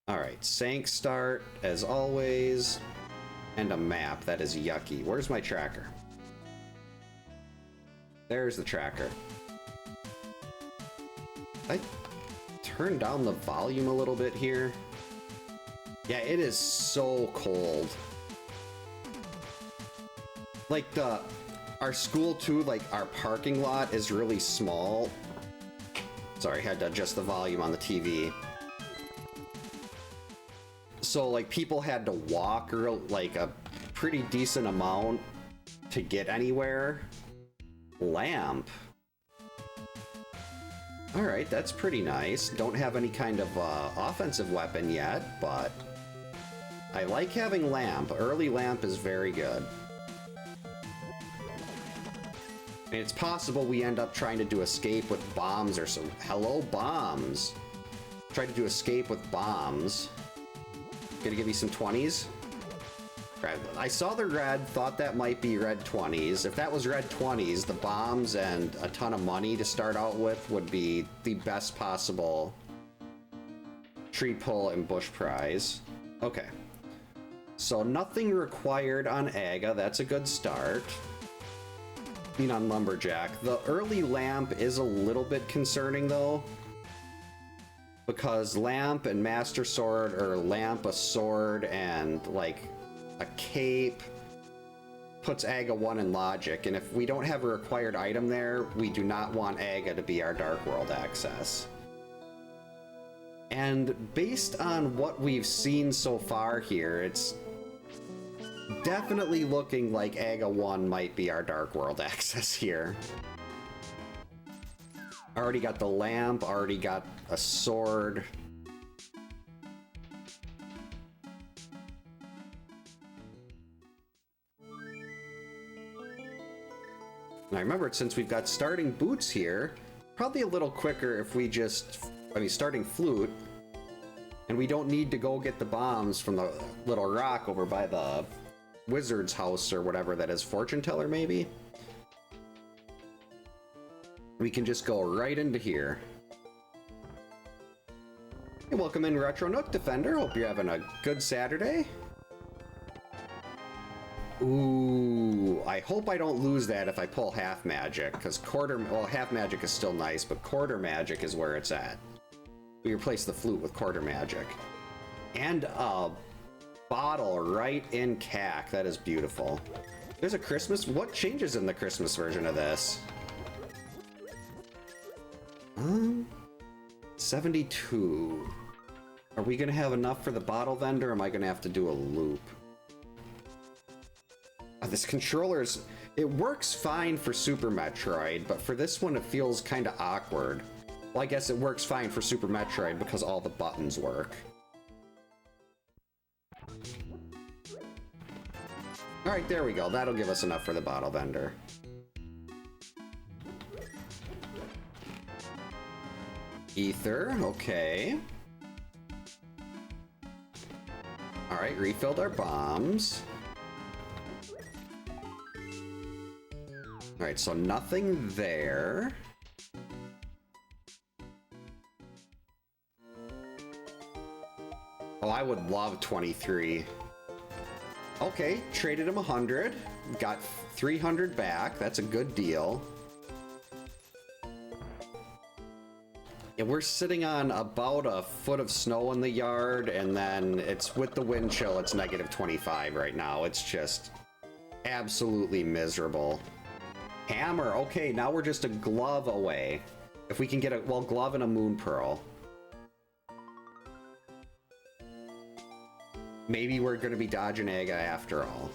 Alright, sank start, as always. And a map. That is yucky. Where's my tracker? There's the tracker. I turn down the volume a little bit here. Yeah, it is so cold. Like our school too, like our parking lot is really small. Sorry, I had to adjust the volume on the TV. So like people had to walk like a pretty decent amount to get anywhere. Lamp. Alright, that's pretty nice. Don't have any kind of offensive weapon yet, but I like having lamp. Early lamp is very good. And it's possible we end up trying to do escape with bombs or so. Hello, bombs. Try to do escape with bombs. Gonna give you some 20s? Red. I saw the red, thought that might be red 20s. If that was red 20s, the bombs and a ton of money to start out with would be the best possible tree pull and bush prize. Okay. So nothing required on Aga. That's a good start. On Lumberjack. The early lamp is a little bit concerning though, because lamp and master sword, or lamp, a sword, and like a cape puts Aga 1 in logic, and if we don't have a required item there, we do not want Aga to be our Dark World access. And based on what we've seen so far here, it's definitely looking like Aga 1 might be our Dark World access here. Already got the lamp, already got a sword. And I remember, since we've got starting boots here, probably a little quicker if we just, starting flute, and we don't need to go get the bombs from the little rock over by the wizard's house or whatever that is, fortune teller maybe. We can just go right into here. Hey, welcome in, Retro Nook Defender. Hope you're having a good Saturday. Ooh, I hope I don't lose that if I pull half magic, because half magic is still nice, but quarter magic is where it's at. We replace the flute with quarter magic. And a bottle right in CAC. That is beautiful. There's a Christmas. What changes in the Christmas version of this? 72. Are we gonna have enough for the bottle vendor, or am I gonna have to do a loop? This controller is, it works fine for Super Metroid, but for this one it feels kind of awkward. Well, I guess it works fine for Super Metroid because all the buttons work. Alright, there we go. That'll give us enough for the bottle vendor. Ether, okay. Alright, refilled our bombs. Alright, so nothing there. Oh, I would love 23. Okay, traded him 100. Got 300 back. That's a good deal. Yeah, we're sitting on about a foot of snow in the yard, and then it's with the wind chill, it's negative 25 right now. It's just absolutely miserable. Hammer, okay, now we're just a glove away. If we can get a, well, glove and a moon pearl. Maybe we're gonna be dodging Aga after all.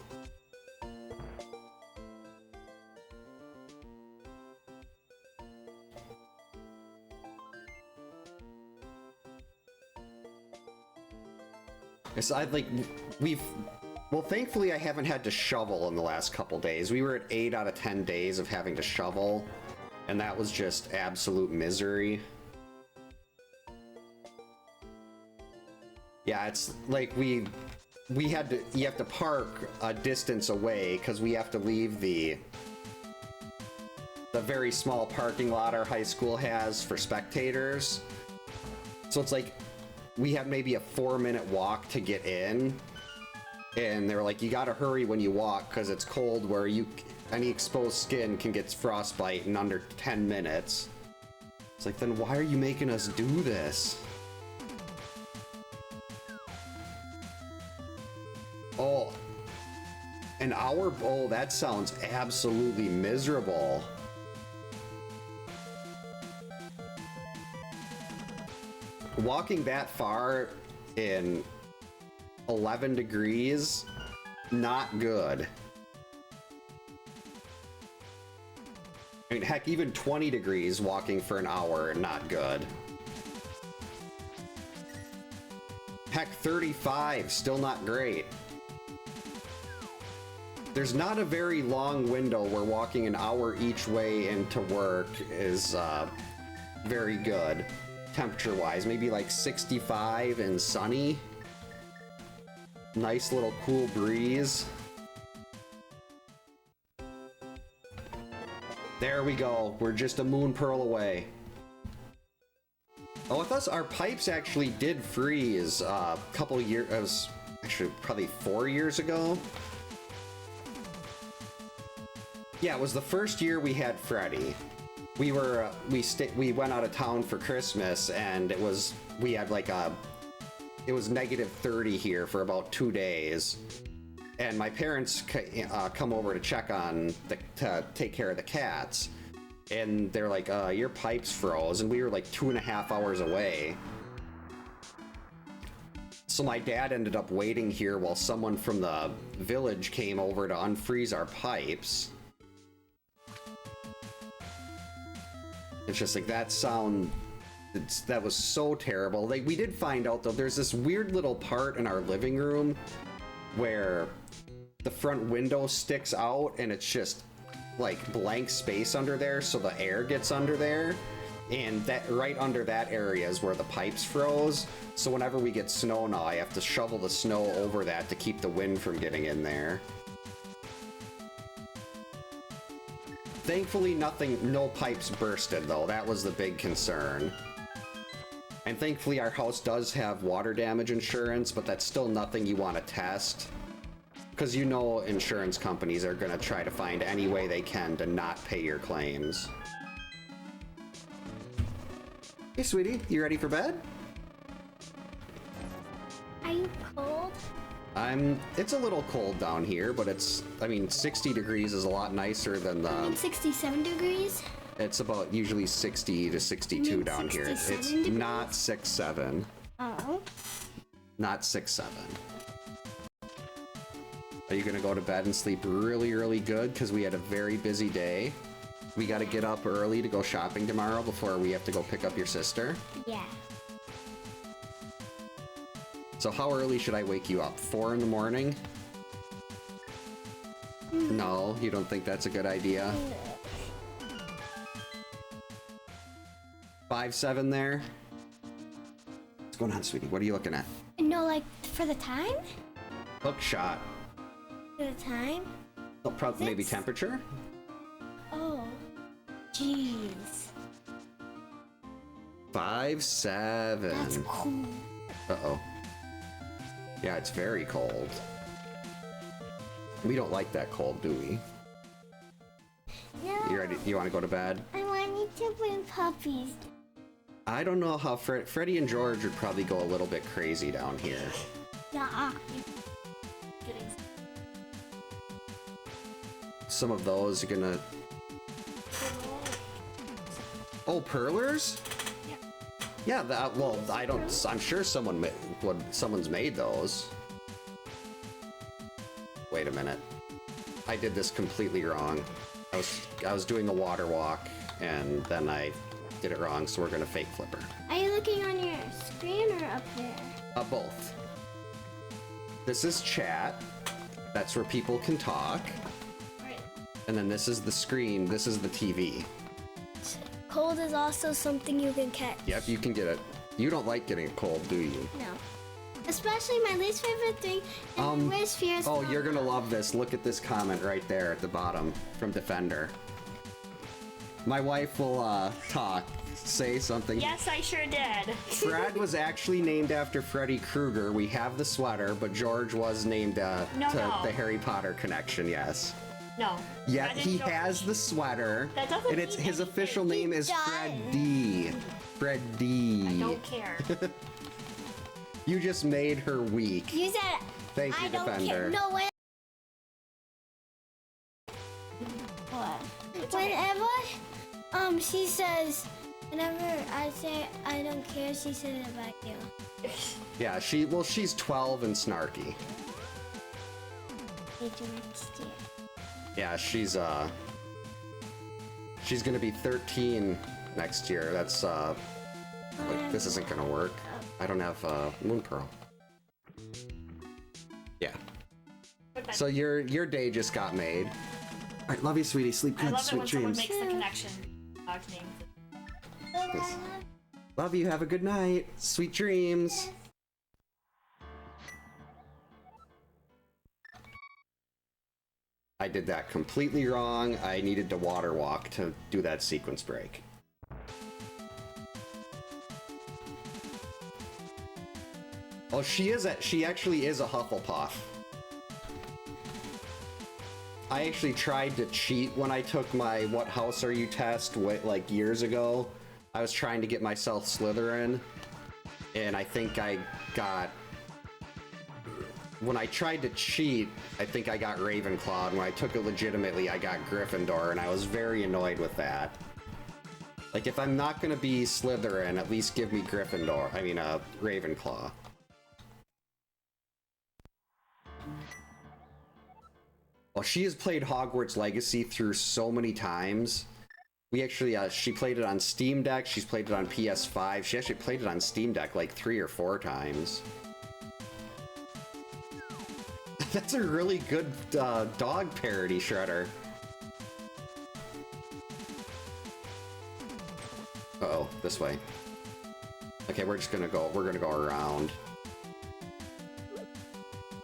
So well, thankfully I haven't had to shovel in the last couple days. We were at 8 out of 10 days of having to shovel, and that was just absolute misery. Yeah, it's like you have to park a distance away because we have to leave the very small parking lot our high school has for spectators. So it's like we had maybe a 4-minute walk to get in. And they were like, you gotta hurry when you walk because it's cold where any exposed skin can get frostbite in under 10 minutes. It's like, then why are you making us do this? Oh, an hour? Oh, that sounds absolutely miserable. Walking that far in 11 degrees, not good. I mean, heck, even 20 degrees walking for an hour, not good. Heck, 35, still not great. There's not a very long window where walking an hour each way into work is very good, temperature-wise. Maybe like 65 and sunny. Nice little cool breeze. There we go. We're just a moon pearl away. Oh, with us, our pipes actually did freeze a couple years, actually probably 4 years ago. Yeah, it was the first year we had Freddy. We went out of town for Christmas, and it was negative 30 here for about 2 days. And my parents come over to check on to take care of the cats, and they're like, your pipes froze, and we were like 2.5 hours away. So my dad ended up waiting here while someone from the village came over to unfreeze our pipes. It's just like, that was so terrible. We did find out though, there's this weird little part in our living room where the front window sticks out and it's just like blank space under there, so the air gets under there, and that right under that area is where the pipes froze. So whenever we get snow now, I have to shovel the snow over that to keep the wind from getting in there. Thankfully no pipes bursted though. That was the big concern. And thankfully our house does have water damage insurance, but that's still nothing you want to test. Because you know insurance companies are going to try to find any way they can to not pay your claims. Hey, sweetie, you ready for bed? Are you cold? It's a little cold down here, but I mean, 60 degrees is a lot nicer than the... 67 degrees? It's about usually 60 to 62 down here. It's degrees? not 6-7. Oh. Not 6-7. Are you gonna go to bed and sleep really, really good? Because we had a very busy day. We gotta get up early to go shopping tomorrow before we have to go pick up your sister. Yeah. So how early should I wake you up? 4 in the morning? No, you don't think that's a good idea? 5-7 there? What's going on, sweetie? What are you looking at? No, like, for the time? Hook shot. For the time? Oh, probably maybe temperature? Oh. Jeez. 5-7. That's cool. Uh-oh. Yeah, it's very cold. We don't like that cold, do we? No. You ready? You want to go to bed? I want you to bring puppies. I don't know how Freddy and George would probably go a little bit crazy down here. Yeah. Some of those are gonna... Oh, perlers? Yeah, well, I'm sure someone's made those. Wait a minute. I did this completely wrong. I was doing a water walk, and then I did it wrong, so we're gonna fake flipper. Are you looking on your screen or up there? Both. This is chat. That's where people can talk. Right. And then this is the screen, this is the TV. Cold is also something you can catch. Yep, you can get it. You don't like getting a cold, do you? No. Especially my least favorite thing is where's Fear's Oh, you're gonna love this. Look at this comment right there at the bottom from Defender. My wife will talk. Say something. Yes, I sure did. Fred was actually named after Freddy Krueger. We have the sweater, but George was named to the Harry Potter connection, yes. No. Yeah, Fred and he George. has the sweater. That doesn't and it's mean his anything. official name is Freddy. Freddy. I don't care. You just made her weak. You said Thank you, I don't Defender. care. No way. What? Whenever she says, whenever I say I don't care, she says it back you. Yeah, she's 12 and snarky. Yeah, she's gonna be 13 next year. That's like, this isn't gonna work. I don't have Moon Pearl. Yeah. So your day just got made. All right, love you, sweetie. Sleep I good. love it Sweet when someone dreams. makes the connection. Dog's name. Yes. Love you. Have a good night. Sweet dreams. I did that completely wrong. I needed to water walk to do that sequence break. Oh, she actually is a Hufflepuff. I actually tried to cheat when I took my What House Are You test like years ago. I was trying to get myself Slytherin, and I think I got... When I tried to cheat, I think I got Ravenclaw, and when I took it legitimately, I got Gryffindor, and I was very annoyed with that. Like, if I'm not gonna be Slytherin, at least give me Gryffindor. I mean, Ravenclaw. Well, she has played Hogwarts Legacy through so many times. We actually, she played it on Steam Deck, she's played it on PS5, she actually played it on Steam Deck like 3 or 4 times. That's a really good dog parody, Shredder. Uh-oh, this way. Okay, we're gonna go around.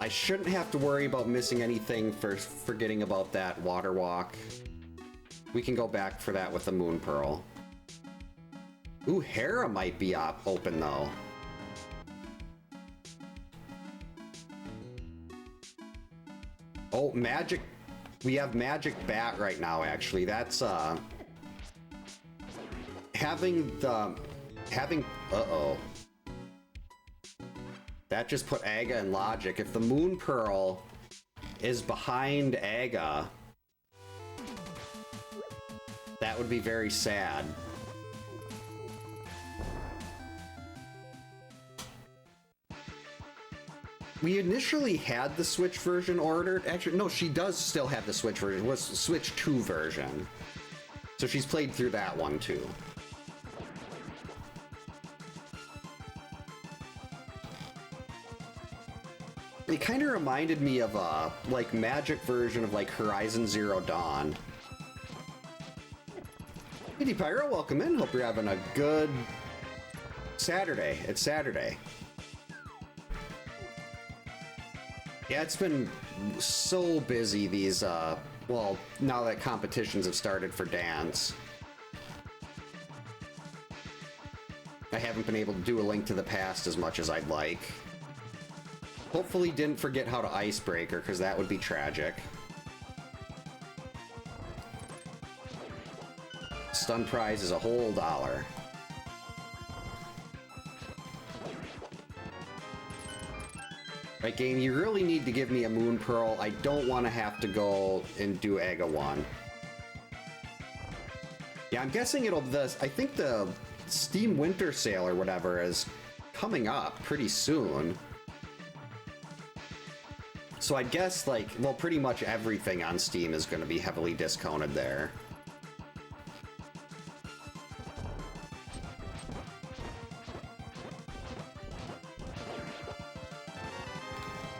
I shouldn't have to worry about missing anything for forgetting about that water walk. We can go back for that with the Moon Pearl. Ooh, Hera might be open though. Oh, Magic. We have Magic Bat right now, actually. That's, uh-oh. That just put Aga in logic. If the Moon Pearl is behind Aga, that would be very sad. We initially had the Switch version ordered. Actually, no, she does still have the Switch version. It was the Switch 2 version. So she's played through that one too. It kind of reminded me of a, like, Magic version of, like, Horizon Zero Dawn. Hey, Pyro, welcome in. Hope you're having a good Saturday. It's Saturday. Yeah, it's been so busy these, well, now that competitions have started for dance. I haven't been able to do A Link to the Past as much as I'd like. Hopefully didn't forget how to Icebreaker, because that would be tragic. Stun prize is a whole $1. Right, game, you really need to give me a Moon Pearl. I don't want to have to go and do Aga 1. Yeah, I'm guessing I think the Steam Winter Sale or whatever is coming up pretty soon. So I guess, like, well, pretty much everything on Steam is going to be heavily discounted there.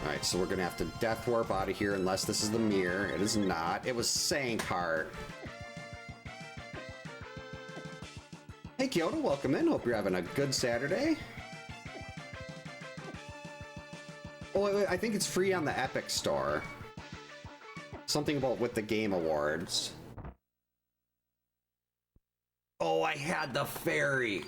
Alright, so we're going to have to Death Warp out of here unless this is the mirror. It is not. It was Sankheart. Hey, Kyoto, welcome in. Hope you're having a good Saturday. Oh, wait, I think it's free on the Epic Store. Something about with the Game Awards. had the fairy.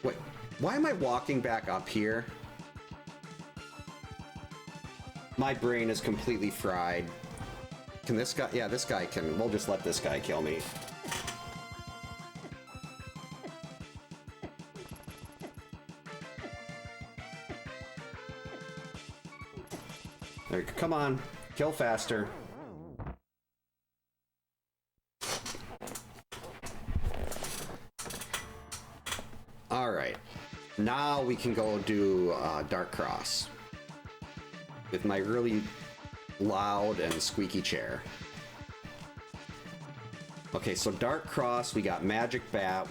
Wait, why am I walking back up here? My brain is completely fried. Can this guy? Yeah, this guy can. We'll just let this guy kill me. There, come on, kill faster. All right, now we can go do Dark Cross with my really loud and squeaky chair. Okay, so Dark Cross, we got Magic Bat,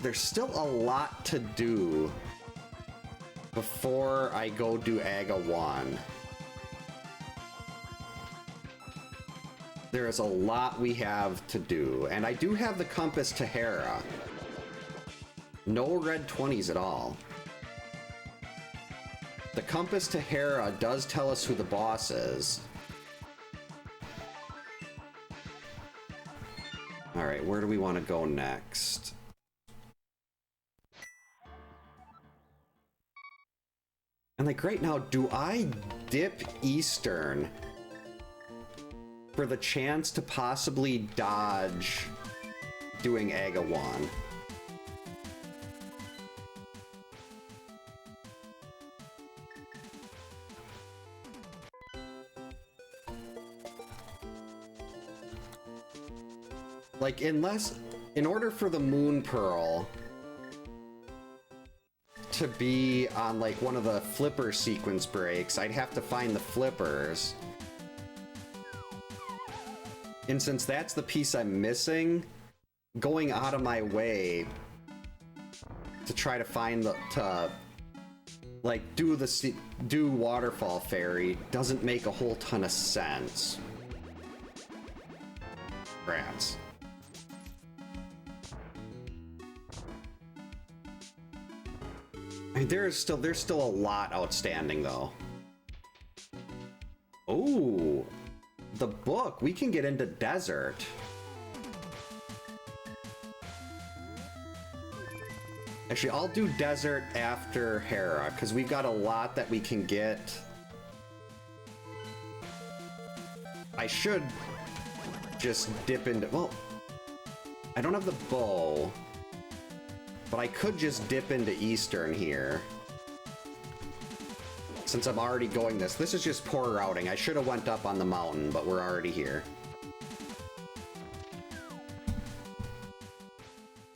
there's still a lot to do before I go do Aga 1. There is a lot we have to do, and I do have the Compass to Hera. No red 20s at all. The Compass to Hera does tell us who the boss is. Alright, where do we want to go next? And like right now, do I dip Eastern for the chance to possibly dodge doing Aga 1? Like, in order for the Moon Pearl to be on, like, one of the flipper sequence breaks, I'd have to find the flippers. And since that's the piece I'm missing, going out of my way to try to find do Waterfall Fairy doesn't make a whole ton of sense. Rats. I mean, there's still a lot outstanding though. Oh, the book. We can get into Desert. Actually, I'll do Desert after Hera, because we've got a lot that we can get. I should just dip into... Well, I don't have the bow, but I could just dip into Eastern here. Since I'm already going this. This is just poor routing. I should have went up on the mountain, but we're already here.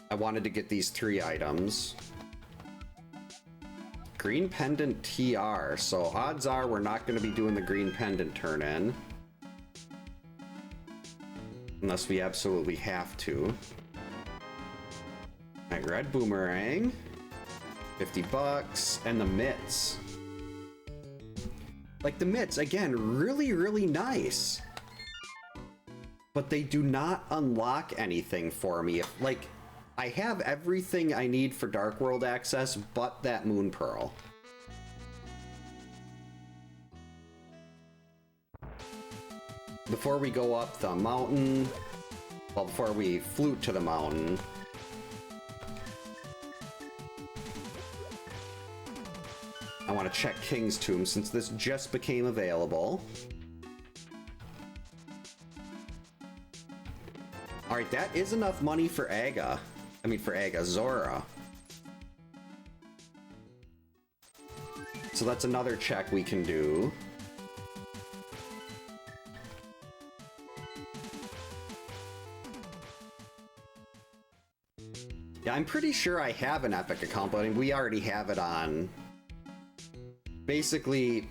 I wanted to get these 3 items. Green Pendant TR, so odds are we're not going to be doing the Green Pendant turn-in. Unless we absolutely have to. Alright, Red Boomerang. 50 bucks. And the mitts. Like, the mitts, again, really, really nice. But they do not unlock anything for me. Like, I have everything I need for Dark World access, but that Moon Pearl. Before we go up the mountain, well, before we flute to the mountain, I want to check King's Tomb since this just became available. Alright, that is enough money for Aga. I mean, for Aga, Zora. So that's another check we can do. Yeah, I'm pretty sure I have an Epic account, but I mean, we already have it on basically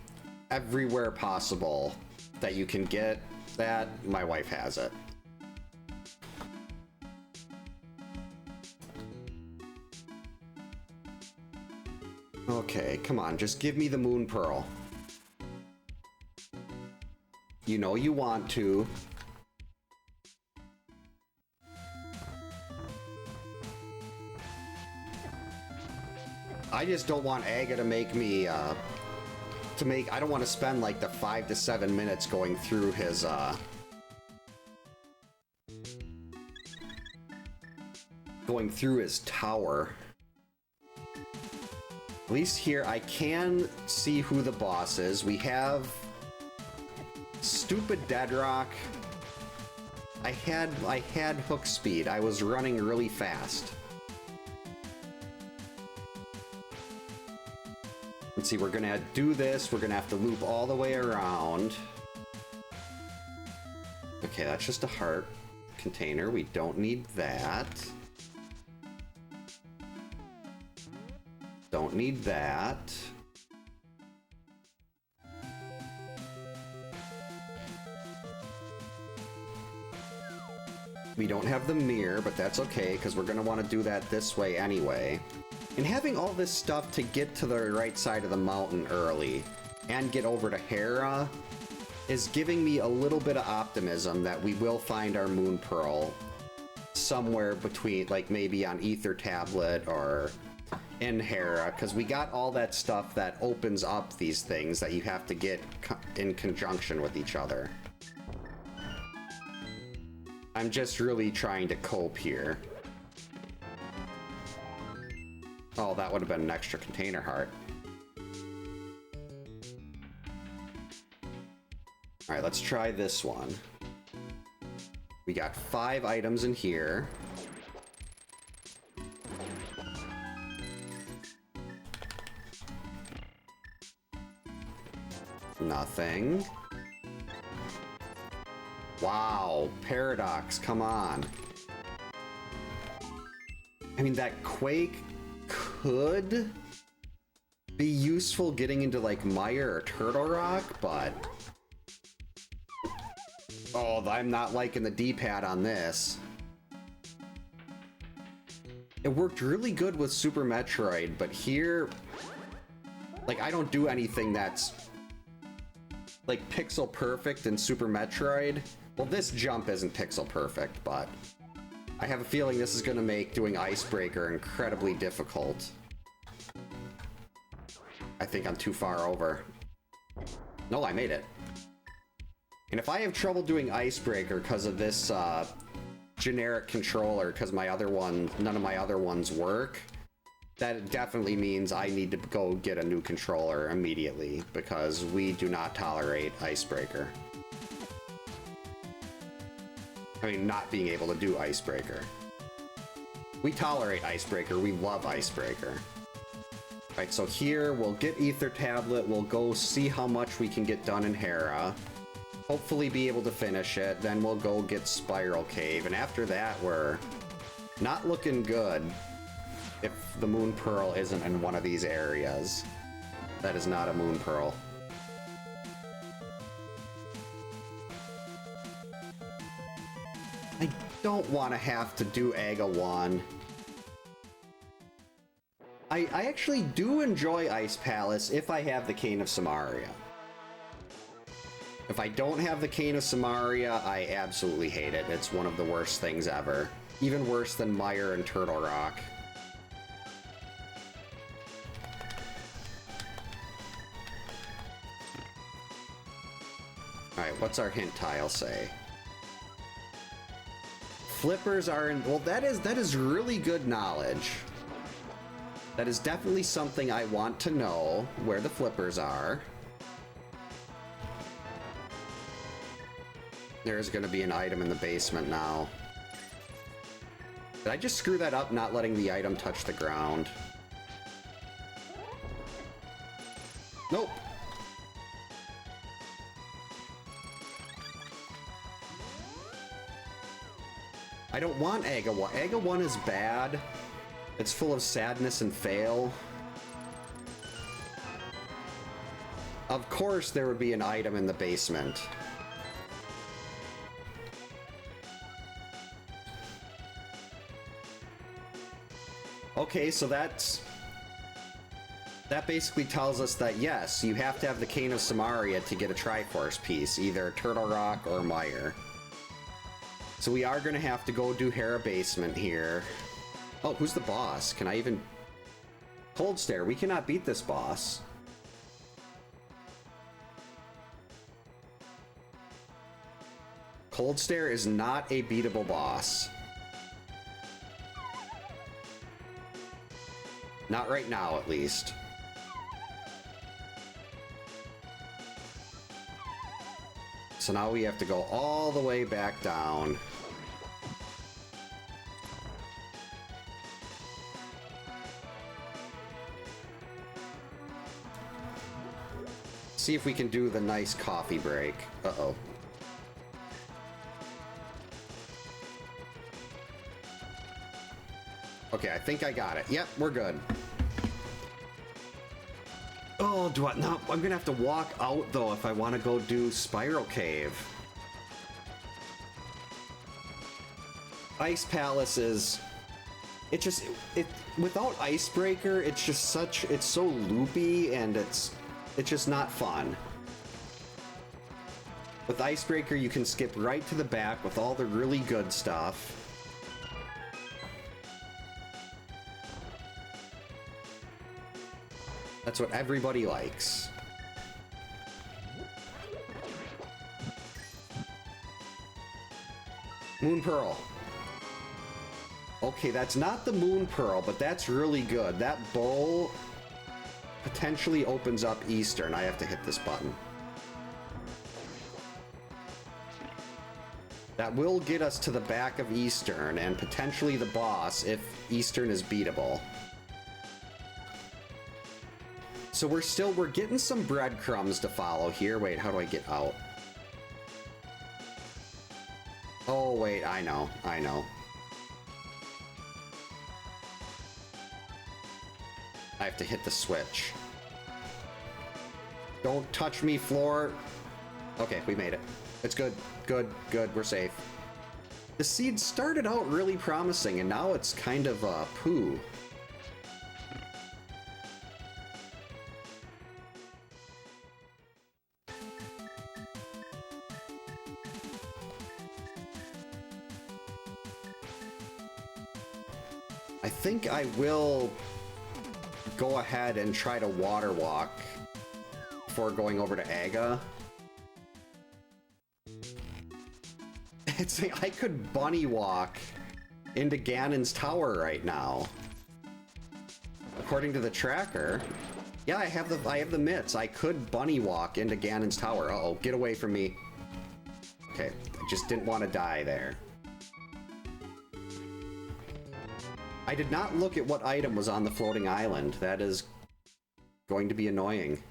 everywhere possible that you can get that. My wife has it. Okay, come on, just give me the Moon Pearl. You know you want to. I just don't want Aga to make me, I don't want to spend like the 5 to 7 minutes going through his, tower. At least here I can see who the boss is. We have stupid Deadrock. I had hook speed. I was running really fast. Let's see, we're gonna do this. We're gonna have to loop all the way around. Okay, that's just a heart container. We don't need that. Don't need that. We don't have the mirror, but that's okay, because we're going to want to do that this way anyway. And having all this stuff to get to the right side of the mountain early and get over to Hera is giving me a little bit of optimism that we will find our Moon Pearl somewhere between, like maybe on Ether Tablet or in Hera, because we got all that stuff that opens up these things that you have to get in conjunction with each other. I'm just really trying to cope here. Oh, that would have been an extra container heart. Alright, let's try this one. We got 5 items in here. Nothing. Wow, Paradox, come on. I mean, that Quake could be useful getting into like Mire or Turtle Rock, but... Oh, I'm not liking the D-pad on this. It worked really good with Super Metroid, but here... Like, I don't do anything that's... like pixel perfect in Super Metroid. Well, this jump isn't pixel perfect, but I have a feeling this is going to make doing Icebreaker incredibly difficult. I think I'm too far over. No, I made it. And if I have trouble doing Icebreaker because of this generic controller, because none of my other ones work, that definitely means I need to go get a new controller immediately, because we do not tolerate Icebreaker. I mean, not being able to do Icebreaker. We tolerate Icebreaker, we love Icebreaker. Alright, so here, we'll get Ether Tablet, we'll go see how much we can get done in Hera. Hopefully be able to finish it, then we'll go get Spiral Cave, and after that, we're not looking good. If the Moon Pearl isn't in one of these areas. That is not a Moon Pearl. I don't want to have to do Aga 1. I actually do enjoy Ice Palace if I have the Cane of Samaria. If I don't have the Cane of Samaria, I absolutely hate it. It's one of the worst things ever. Even worse than Mire and Turtle Rock. Alright, what's our hint tile say? Flippers are in... Well, that is really good knowledge. That is definitely something I want to know, where the flippers are. There's gonna be an item in the basement now. Did I just screw that up, not letting the item touch the ground? Nope. I don't want Aga 1. Aga 1 is bad. It's full of sadness and fail. Of course there would be an item in the basement. Okay, so that basically tells us that yes, you have to have the Cane of Samaria to get a Triforce piece, either Turtle Rock or Mire. So we are going to have to go do Hera Basement here. Oh, who's the boss? Can I even... Cold Stare, we cannot beat this boss. Cold Stare is not a beatable boss. Not right now, at least. So now we have to go all the way back down. See if we can do the nice coffee break. Uh-oh. Okay, I think I got it. Yep, we're good. Oh, do I? No, I'm gonna have to walk out though if I want to go do Spiral Cave. Ice Palace is... It just... without Icebreaker, it's just such... It's so loopy and it's just not fun. With Icebreaker, you can skip right to the back with all the really good stuff. That's what everybody likes. Moon Pearl. Okay, that's not the Moon Pearl, but that's really good. That bowl potentially opens up Eastern. I have to hit this button. That will get us to the back of Eastern and potentially the boss if Eastern is beatable. So we're getting some breadcrumbs to follow here. Wait, how do I get out? Oh, wait, I know. I have to hit the switch. Don't touch me, floor. Okay, we made it. It's good. Good. We're safe. The seed started out really promising, and now it's kind of poo. I think I will go ahead and try to water walk before going over to Aga. It's like I could bunny walk into Ganon's tower right now. According to the tracker. Yeah, I have the mitts. I could bunny walk into Ganon's tower. Uh-oh, get away from me. Okay, I just didn't want to die there. I did not look at what item was on the floating island. That is going to be annoying.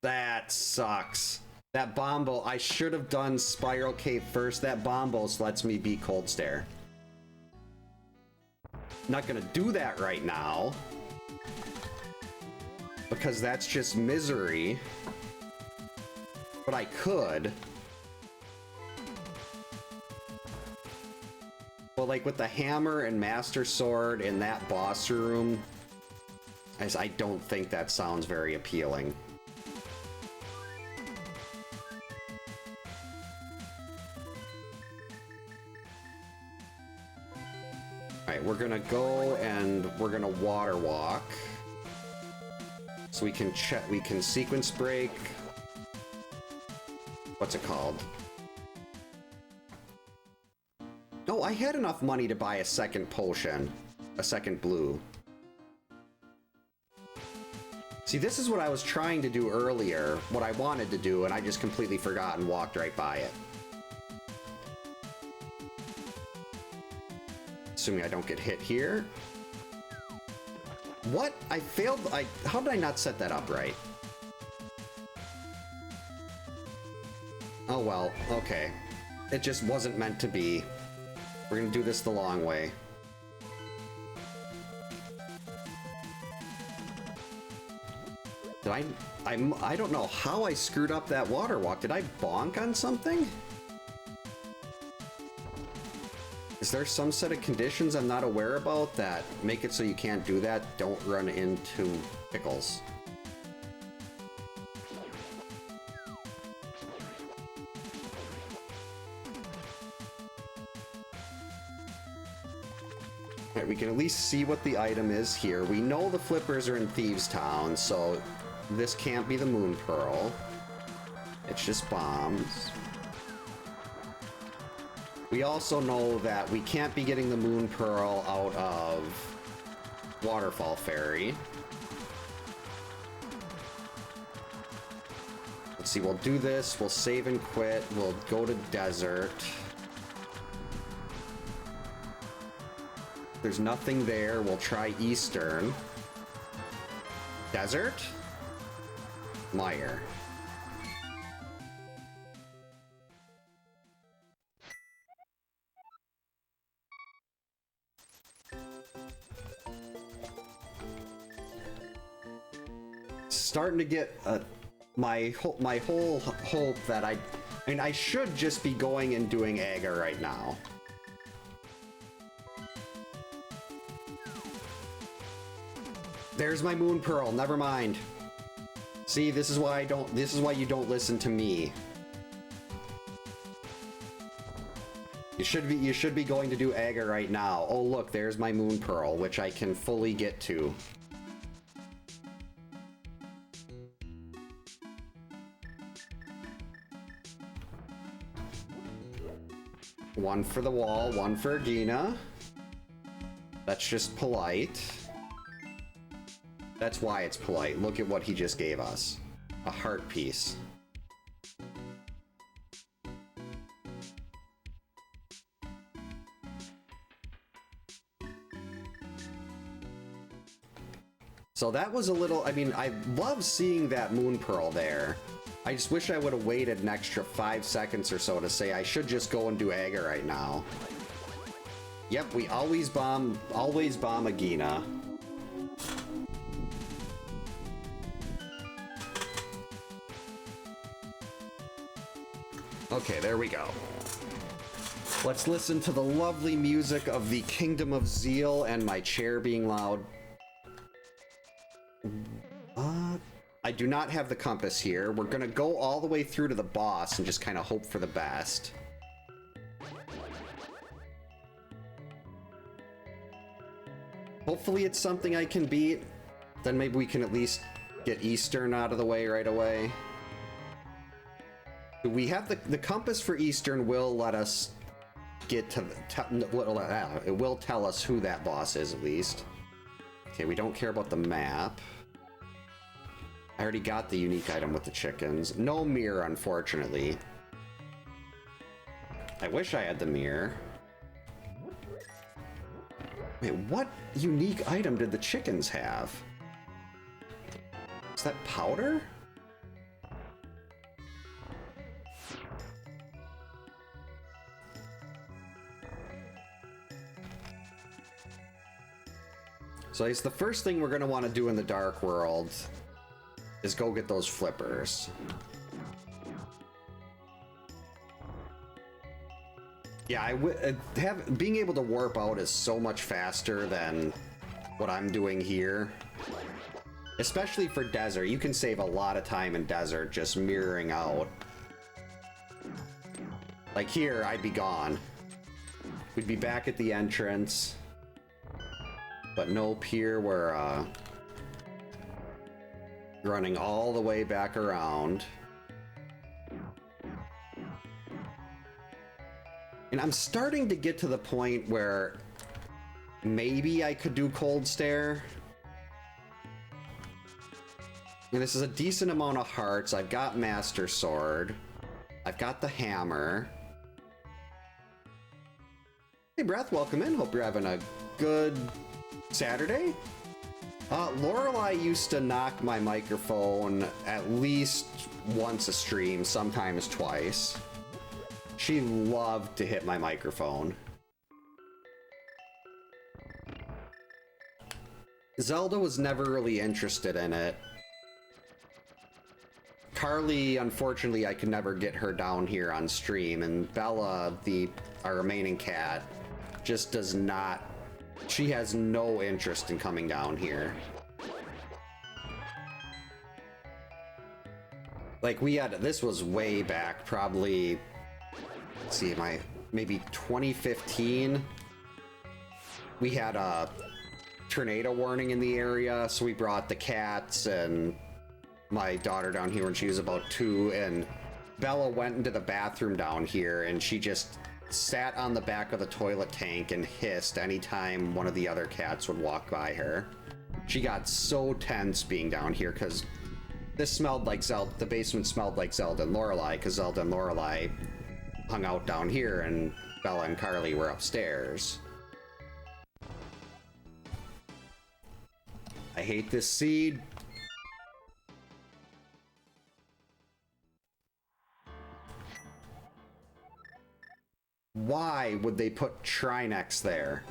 That sucks. That Bombos, I should have done Spiral Cave first. That Bombos lets me beat Cold Stare. Not gonna do that right now. Because that's just misery. But I could. But like with the hammer and master sword in that boss room, I don't think that sounds very appealing. Alright, we're gonna go and we're gonna water walk. So we can check, we can sequence break. What's it called? No, I had enough money to buy a second potion. A second blue. See, this is what I was trying to do earlier. What I wanted to do, and I just completely forgot and walked right by it. Assuming I don't get hit here. What? I failed. How did I not set that up right? Oh well, okay. It just wasn't meant to be. We're gonna do this the long way. Did I don't know how I screwed up that water walk. Did I bonk on something? Is there some set of conditions I'm not aware about that make it so you can't do that? Don't run into pickles. Alright, we can at least see what the item is here. We know the flippers are in Thieves Town, so this can't be the Moon Pearl. It's just bombs. We also know that we can't be getting the Moon Pearl out of Waterfall Ferry. Let's see, we'll do this, we'll save and quit, we'll go to Desert. There's nothing there, we'll try Eastern. Desert? Mire. Starting to get my whole hope that I mean, I should just be going and doing Aga right now. There's my Moon Pearl, never mind. See, this is why you don't listen to me. You should be going to do Aga right now. Oh look, there's my Moon Pearl, which I can fully get to. One for the wall, one for Gina. That's just polite. That's why it's polite. Look at what he just gave us. A heart piece. So that was a little, I mean, I love seeing that Moon Pearl there. I just wish I would have waited an extra 5 seconds or so to say I should just go and do Aga right now. Yep, we always bomb Agina. Okay, there we go. Let's listen to the lovely music of the Kingdom of Zeal and my chair being loud. I do not have the compass here. We're gonna go all the way through to the boss and just kind of hope for the best. Hopefully it's something I can beat. Then maybe we can at least get Eastern out of the way right away. We have the compass for Eastern will let us get to the... it will tell us who that boss is at least. Okay, we don't care about the map. I already got the unique item with the chickens. No mirror, unfortunately. I wish I had the mirror. Wait, what unique item did the chickens have? Is that powder? So it's the first thing we're going to want to do in the Dark World is go get those flippers. Yeah, being able to warp out is so much faster than what I'm doing here. Especially for Desert. You can save a lot of time in Desert just mirroring out. Like here, I'd be gone. We'd be back at the entrance. But nope, here we're running all the way back around. And I'm starting to get to the point where maybe I could do Cold Stare. And this is a decent amount of hearts. I've got Master Sword. I've got the hammer. Hey Breath, welcome in. Hope you're having a good Saturday. Lorelai used to knock my microphone at least once a stream, sometimes twice. She loved to hit my microphone. Zelda was never really interested in it. Carly, unfortunately, I could never get her down here on stream, and Bella, our remaining cat, just does not. She has no interest in coming down here. Like this was way back, probably, let's see, maybe 2015. we had a tornado warning in the area, so we brought the cats and my daughter down here when she was about 2, and Bella went into the bathroom down here, and she just sat on the back of the toilet tank and hissed anytime one of the other cats would walk by her. She got so tense being down here because this smelled like Zelda. The basement smelled like Zelda and Lorelei because Zelda and Lorelei hung out down here and Bella and Carly were upstairs. I hate this seed. Why would they put Trinex there?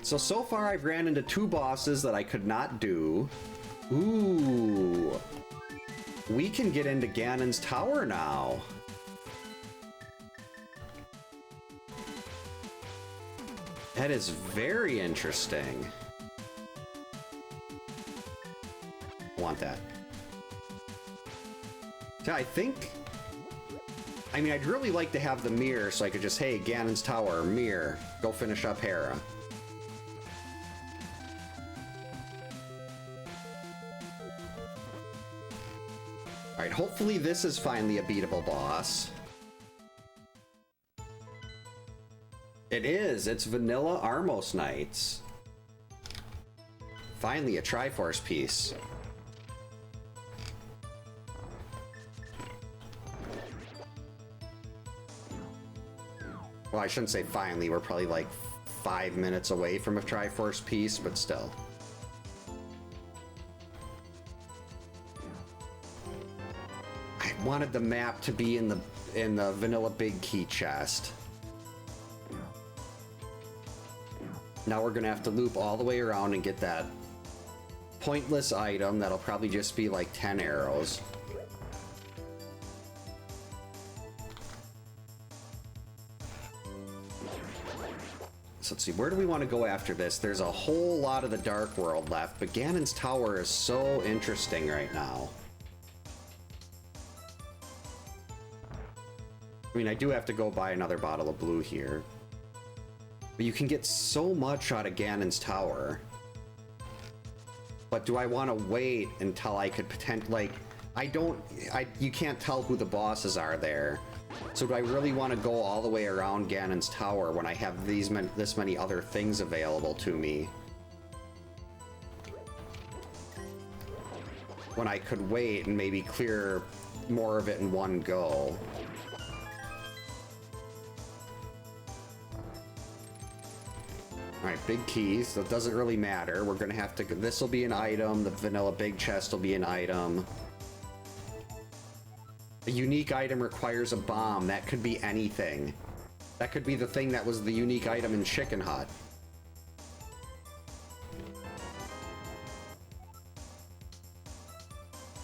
So far I've ran into 2 bosses that I could not do. Ooh. We can get into Ganon's Tower now. That is very interesting. I want that. So I think... I mean, I'd really like to have the mirror so I could just, hey, Ganon's Tower, mirror, go finish up Hera. Alright, hopefully this is finally a beatable boss. It is! It's Vanilla Armos Knights. Finally a Triforce piece. Well, I shouldn't say finally, we're probably like 5 minutes away from a Triforce piece, but still. I wanted the map to be in the vanilla big key chest. Now we're gonna have to loop all the way around and get that pointless item that'll probably just be like 10 arrows. So let's see, where do we want to go after this? There's a whole lot of the Dark World left, but Ganon's Tower is so interesting right now. I mean, I do have to go buy another bottle of blue here. But you can get so much out of Ganon's Tower. But do I want to wait until I could potentially, like, you can't tell who the bosses are there. So do I really want to go all the way around Ganon's Tower when I have this many other things available to me? When I could wait and maybe clear more of it in one go. Alright, big keys, so it doesn't really matter. We're gonna have to, this will be an item, the vanilla big chest will be an item. A unique item requires a bomb. That could be anything. That could be the thing that was the unique item in Chicken Hut.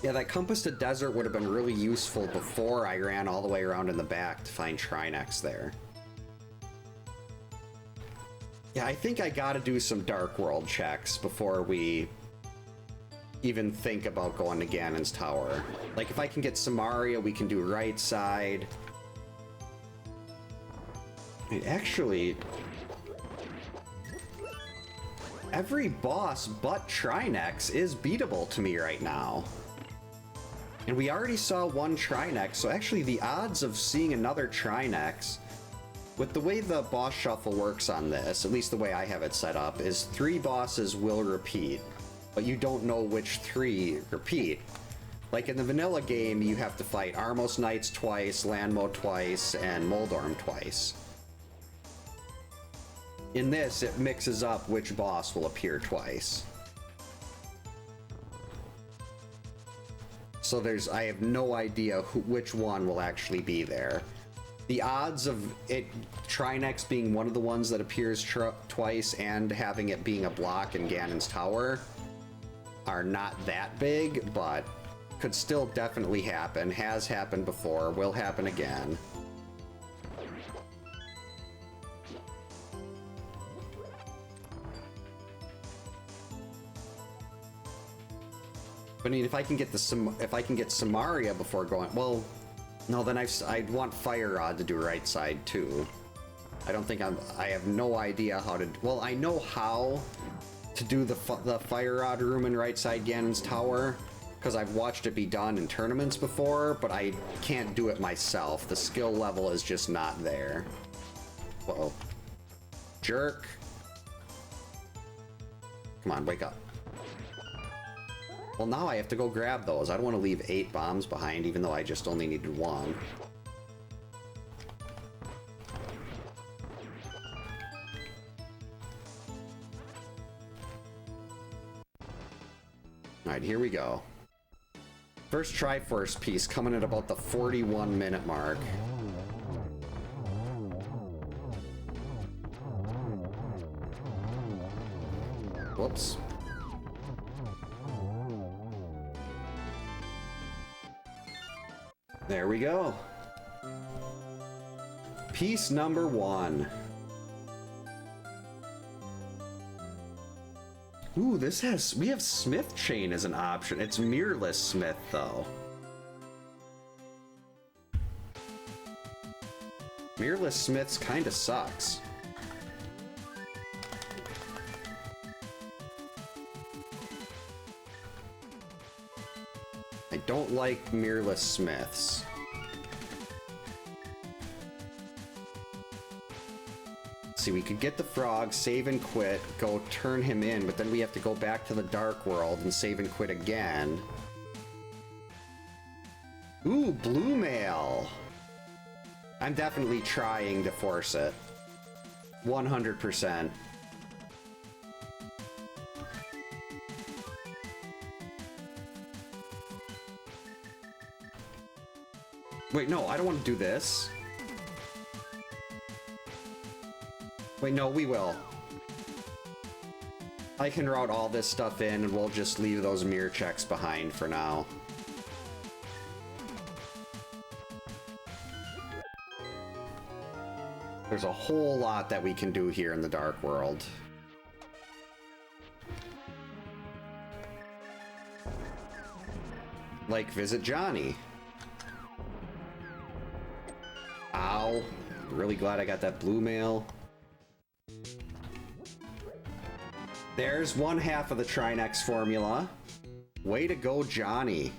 Yeah, that Compass to Desert would have been really useful before I ran all the way around in the back to find Trinex there. Yeah, I think I gotta do some Dark World checks before we even think about going to Ganon's Tower. Like, if I can get Samaria, we can do right side. I mean, actually, every boss but Trinex is beatable to me right now. And we already saw one Trinex, so actually the odds of seeing another Trinex, with the way the boss shuffle works on this, at least the way I have it set up, is 3 bosses will repeat. But you don't know which 3 repeat. Like in the vanilla game, you have to fight Armos Knights twice, Landmo twice, and Moldorm twice. In this, it mixes up which boss will appear twice. So I have no idea which one will actually be there. The odds of Trinex being one of the ones that appears twice and having it being a block in Ganon's Tower are not that big, but could still definitely happen, has happened before, will happen again. But I mean, if I can get Samaria before going, well, no, then I'd want Fire Rod to do right side too. I don't think I have no idea how to... Well, I know how to do the fire rod room in right side Ganon's tower, because I've watched it be done in tournaments before, but I can't do it myself. The skill level is just not there. Uh-oh. Jerk. Come on, wake up. Well, now I have to go grab those. I don't want to leave 8 bombs behind, even though I just only needed 1. Alright, here we go. First Triforce piece coming at about the 41-minute mark. Whoops. There we go. Piece number 1. Ooh, this has... We have Smith Chain as an option. It's mirrorless Smith, though. Mirrorless Smiths kinda sucks. I don't like mirrorless Smiths. See, we could get the frog, save and quit, go turn him in, but then we have to go back to the Dark World and save and quit again. Ooh, blue mail. I'm definitely trying to force it. 100%. Wait, no, I don't want to do this. Wait, no, we will. I can route all this stuff in and we'll just leave those mirror checks behind for now. There's a whole lot that we can do here in the Dark World. Like visit Johnny. Ow. Really glad I got that blue mail. There's one half of the Trinex formula. Way to go, Johnny.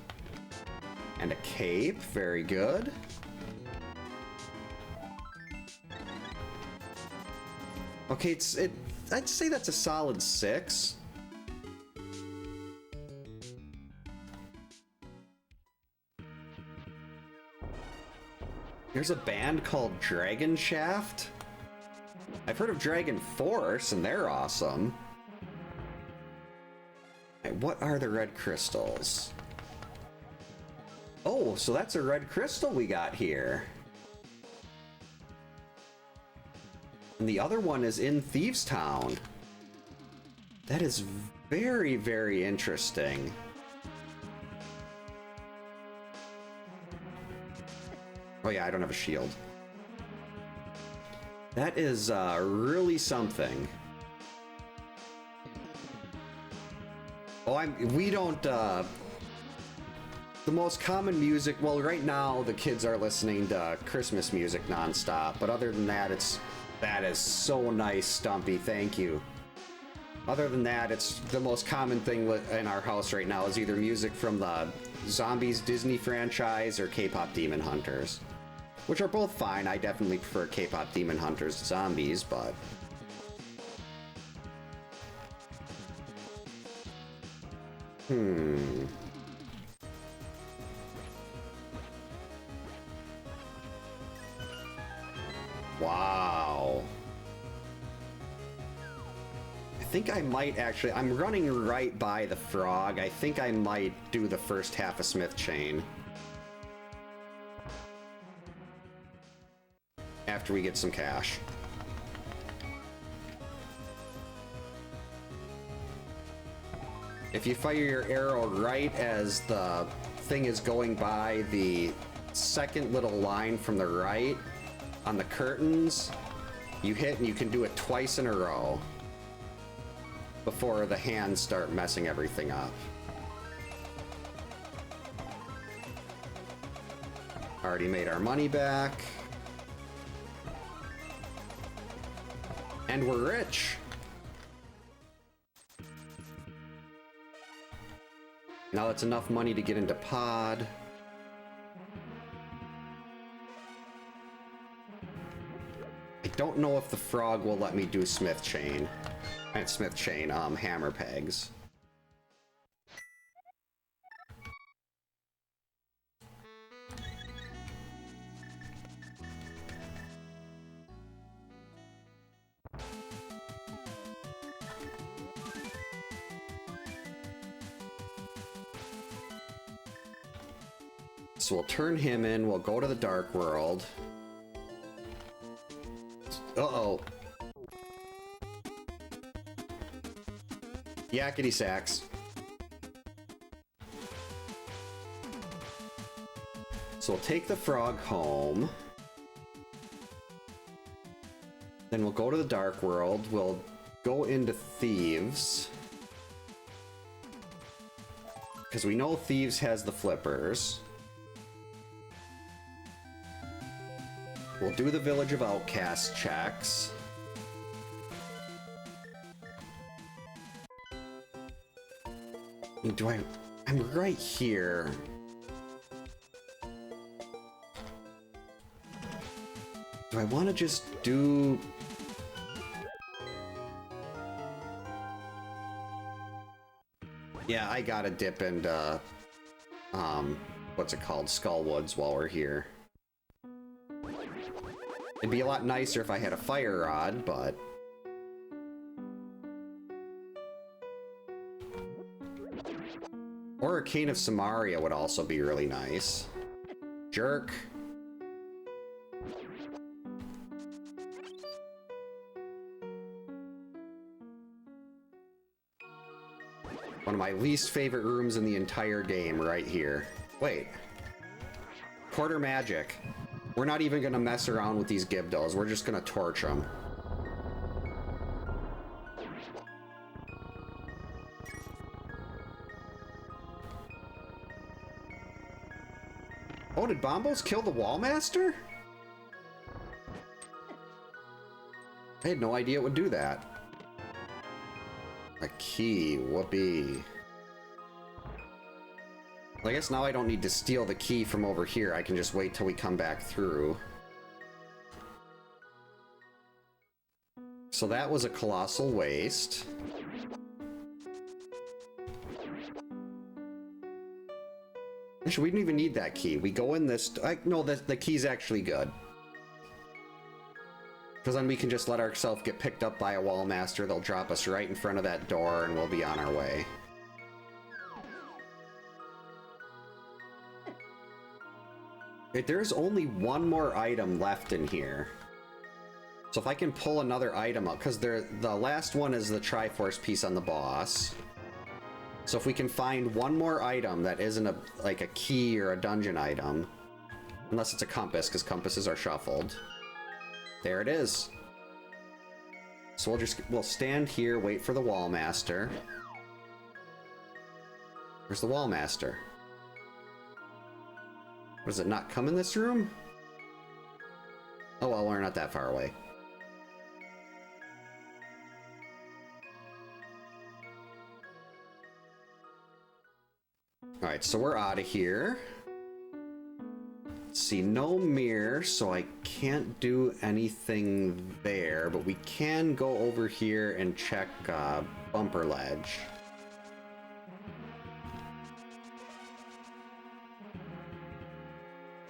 And a cape. Very good. Okay, I'd say that's a solid 6. There's a band called Dragon Shaft. I've heard of Dragon Force, and they're awesome. What are the red crystals? Oh, so that's a red crystal we got here. And the other one is in Thieves Town. That is very, very interesting. Oh yeah, I don't have a shield. That is really something. Oh, we don't, the most common music, well, right now the kids are listening to Christmas music nonstop, but other than that, that is so nice, Stumpy, thank you. Other than that, it's the most common thing in our house right now is either music from the Zombies Disney franchise or K-pop Demon Hunters, which are both fine. I definitely prefer K-pop Demon Hunters to Zombies, but... Wow. I think I might actually... I'm running right by the frog. I think I might do the first half of Smith Chain. After we get some cash. If you fire your arrow right as the thing is going by the second little line from the right on the curtains, you hit and you can do it twice in a row before the hands start messing everything up. Already made our money back. And we're rich. Now that's enough money to get into pod. I don't know if the frog will let me do smith chain. And smith chain, hammer pegs. So we'll turn him in, we'll go to the dark world. Uh-oh. Yakety sacks. So we'll take the frog home. Then we'll go to the dark world, we'll go into thieves. Because we know thieves has the flippers. We'll do the Village of Outcasts checks. I'm right here. Do I want to just do... Yeah, I gotta dip into, what's it called? Skullwoods while we're here. It'd be a lot nicer if I had a fire rod, but... Or a Cane of Samaria would also be really nice. Jerk. One of my least favorite rooms in the entire game right here. Wait. Quarter magic. We're not even gonna mess around with these Gibdos. We're just gonna torch them. Oh, did Bombos kill the Wallmaster? I had no idea it would do that. A key, whoopee. Well, I guess now I don't need to steal the key from over here. I can just wait till we come back through. So that was a colossal waste. Actually, we didn't even need that key. We go in this... no, the key's actually good. Because then we can just let ourselves get picked up by a Wallmaster. They'll drop us right in front of that door and we'll be on our way. There's only one more item left in here. So if I can pull another item up, because the last one is the Triforce piece on the boss. So if we can find one more item that isn't like a key or a dungeon item, unless it's a compass, because compasses are shuffled. There it is. So we'll stand here, wait for the Wallmaster. Where's the Wallmaster? Does it not come in this room? Oh well, we're not that far away. Alright, so we're out of here. Let's see, no mirror, so I can't do anything there, but we can go over here and check bumper ledge.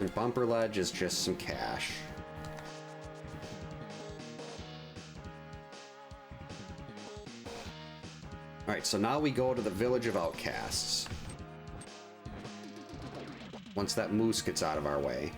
And bumper ledge is just some cash. Alright, so now we go to the Village of Outcasts. Once that moose gets out of our way.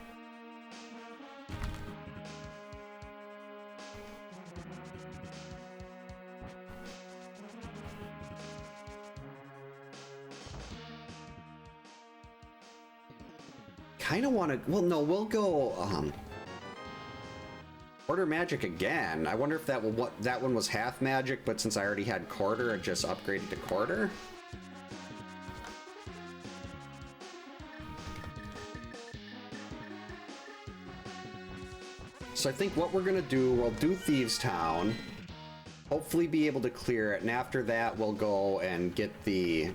Kind of want to... Well, no, we'll go... Quarter magic again. I wonder if that one was half magic, but since I already had quarter, it just upgraded to quarter. So I think what we're gonna do, we'll do Thieves Town. hopefully be able to clear it, and after that we'll go and get the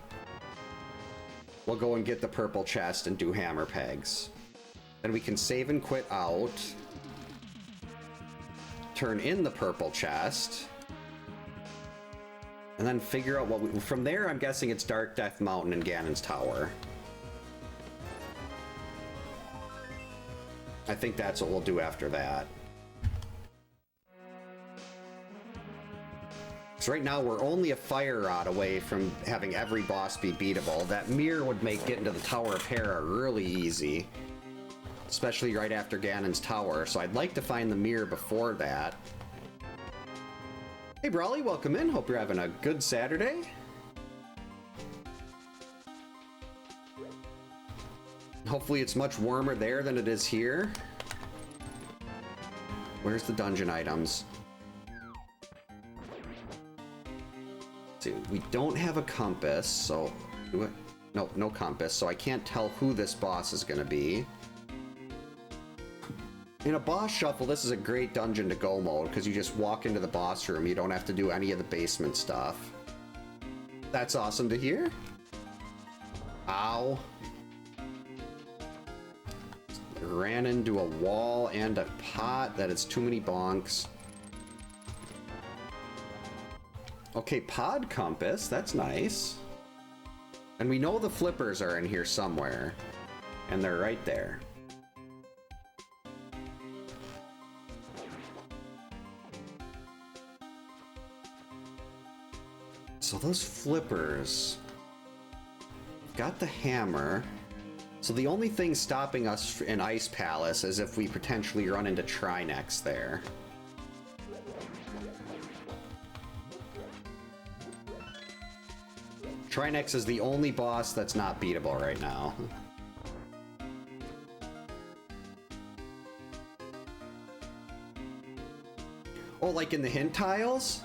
purple chest and do hammer pegs. Then we can save and quit out. Turn in the purple chest. And then figure out what we... From there, I'm guessing it's Dark Death Mountain and Ganon's Tower. I think that's what we'll do after that. So right now, we're only a fire rod away from having every boss be beatable. That mirror would make getting to the Tower of Hera really easy. Especially right after Ganon's Tower, so I'd like to find the mirror before that. Hey Brawley, welcome in. Hope you're having a good Saturday. Hopefully it's much warmer there than it is here. Where's the dungeon items? See, we don't have a compass, so... No compass, so I can't tell who this boss is gonna be. In a boss shuffle, this is a great dungeon to go mode, because you just walk into the boss room, you don't have to do any of the basement stuff. That's awesome to hear. Ow. Ran into a wall and a pot. That is too many bonks. Okay, pod compass. That's nice. And we know the flippers are in here somewhere. And they're right there. So those flippers... Got the hammer. So the only thing stopping us in Ice Palace is if we potentially run into Trinex there. Trinex is the only boss that's not beatable right now. Oh, like in the hint tiles?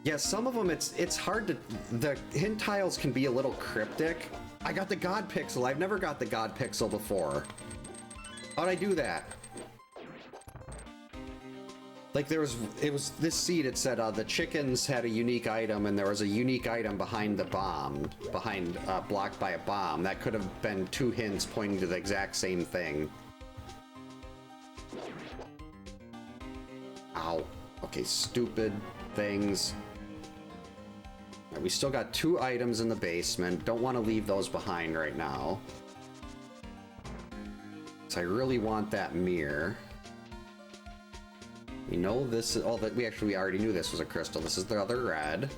Yeah, some of them it's hard to... The hint tiles can be a little cryptic. I got the God Pixel. I've never got the God Pixel before. How'd I do that? Like it was this seed, it said the chickens had a unique item and there was a unique item behind the bomb, blocked by a bomb. That could have been two hints pointing to the exact same thing. Ow. Okay, stupid things. Right, we still got 2 items in the basement. Don't want to leave those behind right now. So I really want that mirror. We know this is... Oh, that we already knew this was a crystal. This is the other red.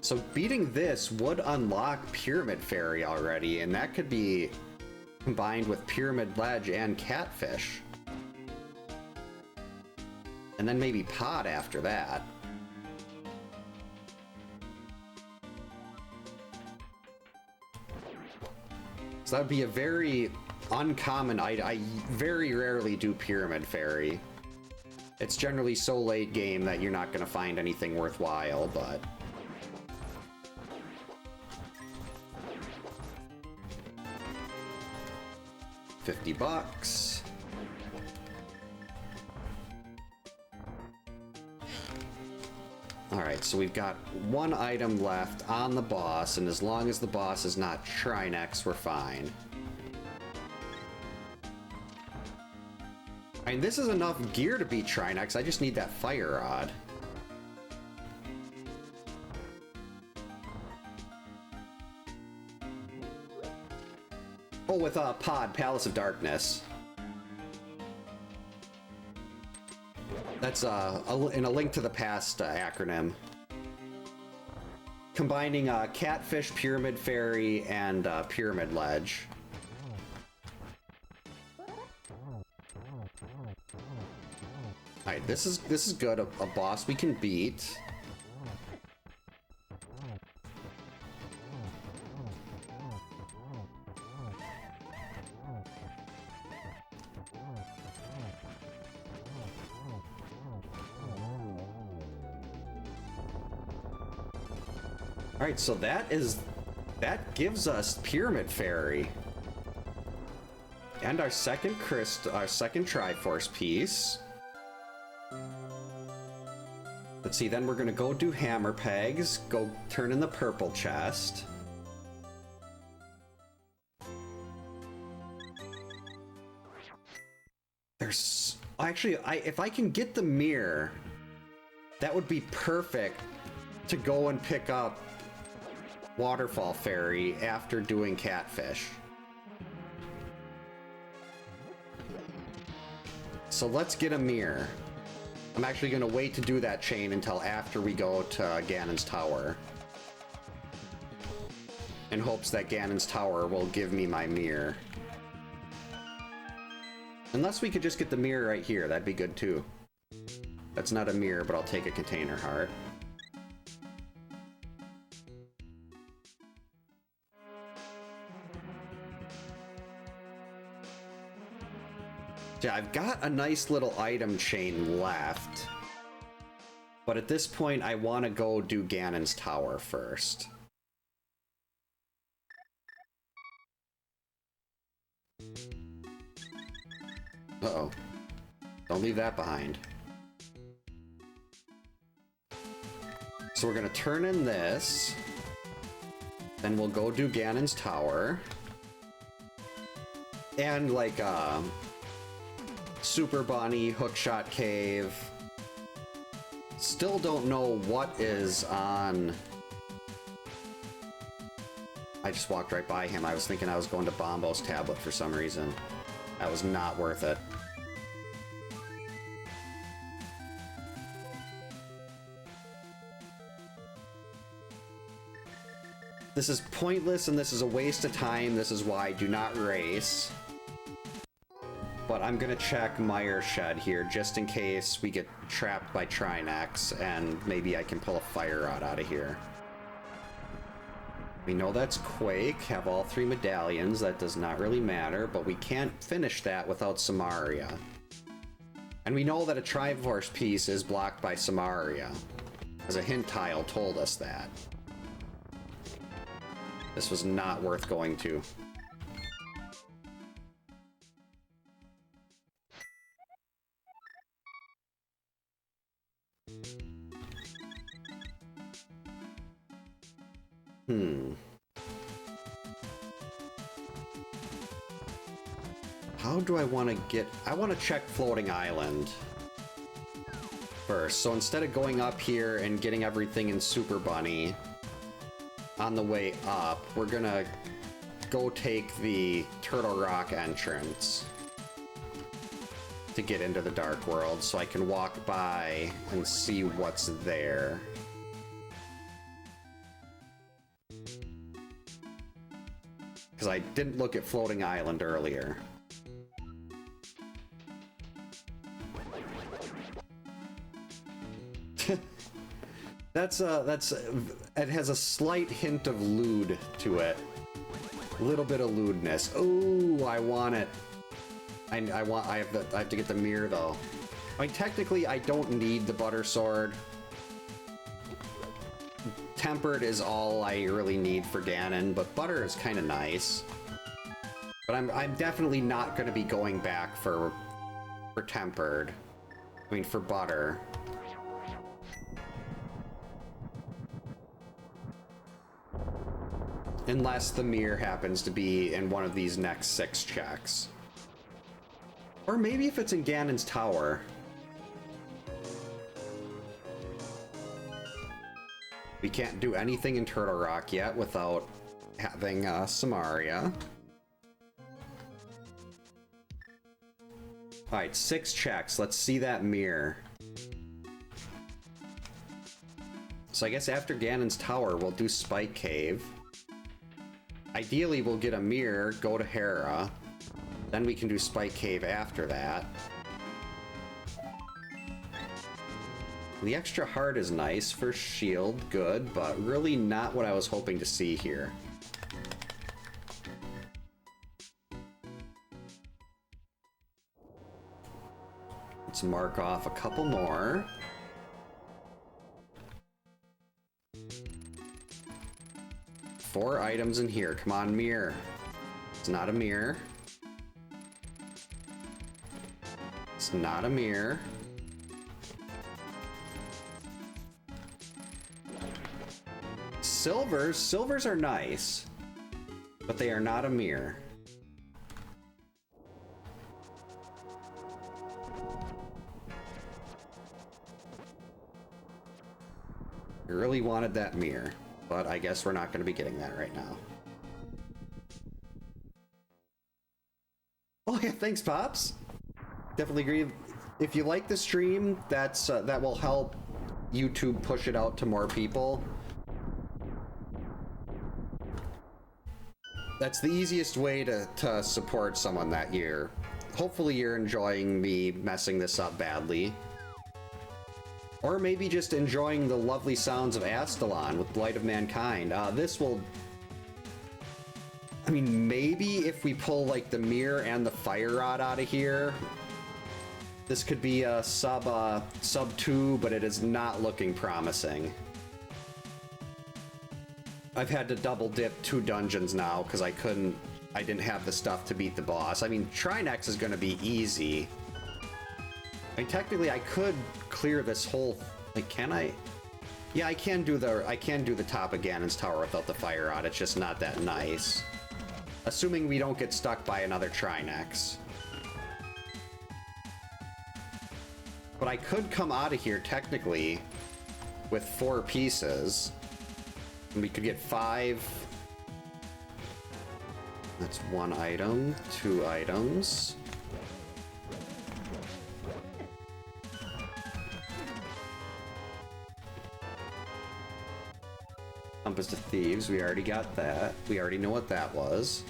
So beating this would unlock Pyramid Fairy already, and that could be combined with Pyramid Ledge and Catfish. And then maybe Pod after that. So that would be a very uncommon item. I very rarely do Pyramid Fairy. It's generally so late game that you're not going to find anything worthwhile, but... $50. Alright, so we've got 1 item left on the boss, and as long as the boss is not Trinex, we're fine. I mean, this is enough gear to beat Trinex. I just need that fire rod. Oh, with Pod, Palace of Darkness. That's in a Link to the Past acronym. Combining Catfish, Pyramid Fairy, and Pyramid Ledge. Alright, this is good. A boss we can beat. Alright, so that gives us Pyramid Fairy. And our second Triforce piece. Let's see, then we're gonna go do hammer pegs, go turn in the purple chest. There's... Actually, if I can get the mirror, that would be perfect to go and pick up Waterfall Fairy after doing Catfish. So let's get a mirror. I'm actually going to wait to do that chain until after we go to Ganon's Tower. In hopes that Ganon's Tower will give me my mirror. Unless we could just get the mirror right here, that'd be good too. That's not a mirror, but I'll take a container heart. Yeah, I've got a nice little item chain left. But at this point, I want to go do Ganon's Tower first. Uh-oh. Don't leave that behind. So we're gonna turn in this. Then we'll go do Ganon's Tower. And like, Super Bunny, Hookshot Cave. Still don't know what is on... I just walked right by him. I was thinking I was going to Bombo's tablet for some reason. That was not worth it. This is pointless and this is a waste of time. This is why I do not race. But I'm gonna check Mire Shed here just in case we get trapped by Trinex and maybe I can pull a fire rod out of here. We know that's Quake, have all 3 medallions, that does not really matter, but we can't finish that without Samaria. And we know that a Triforce piece is blocked by Samaria, as a hint tile told us that. This was not worth going to. How do I want to get... I want to check Floating Island first. So instead of going up here and getting everything in Super Bunny on the way up, we're gonna go take the Turtle Rock entrance to get into the Dark World so I can walk by and see what's there. Because I didn't look at Floating Island earlier. It has a slight hint of lewd to it. A little bit of lewdness. Oh, I want it. I have to get the mirror though. I mean, technically I don't need the butter sword. Tempered is all I really need for Ganon, but butter is kind of nice. But I'm definitely not going to be going back for tempered. I mean, for butter. Unless the mirror happens to be in one of these next 6 checks. Or maybe if it's in Ganon's Tower. We can't do anything in Turtle Rock yet without having Samaria. Alright, 6 checks. Let's see that mirror. So I guess after Ganon's Tower, we'll do Spike Cave. Ideally, we'll get a mirror, go to Hera. Then we can do Spike Cave after that. The extra heart is nice for shield, good, but really not what I was hoping to see here. Let's mark off a couple more. Four items in here. Come on, mirror. It's not a mirror. It's not a mirror. silvers. Silvers are nice, but they are not a mirror. I really wanted that mirror, but I guess we're not going to be getting that right now. Oh yeah, thanks, Pops. Definitely agree. If you like the stream, that's that will help YouTube push it out to more people. That's the easiest way to support someone that year. Hopefully you're enjoying me messing this up badly. Or maybe just enjoying the lovely sounds of Astalon with Light of Mankind. This will... I mean, maybe if we pull, like, the mirror and the fire rod out of here, this could be a sub 2, but it is not looking promising. I've had to double dip 2 dungeons now because I didn't have the stuff to beat the boss. I mean, Trinex is going to be easy. I mean, technically, I could clear this whole... Like, can I? Yeah, I can do the top of Ganon's Tower without the fire rod. It's just not that nice. Assuming we don't get stuck by another Trinex. But I could come out of here, technically, with 4 pieces. And we could get 5... That's 1 item, 2 items... Compass to Thieves, we already got that. We already know what that was.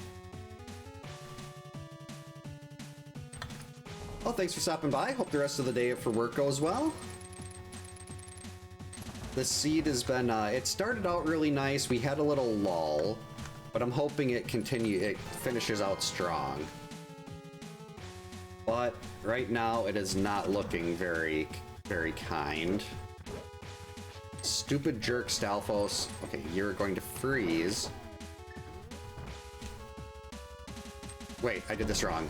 Oh, thanks for stopping by. Hope the rest of the day for work goes well. The seed has been, it started out really nice. We had a little lull, but I'm hoping it finishes out strong. But right now it is not looking very, very kind. Stupid jerk, Stalfos. Okay, you're going to freeze. Wait, I did this wrong.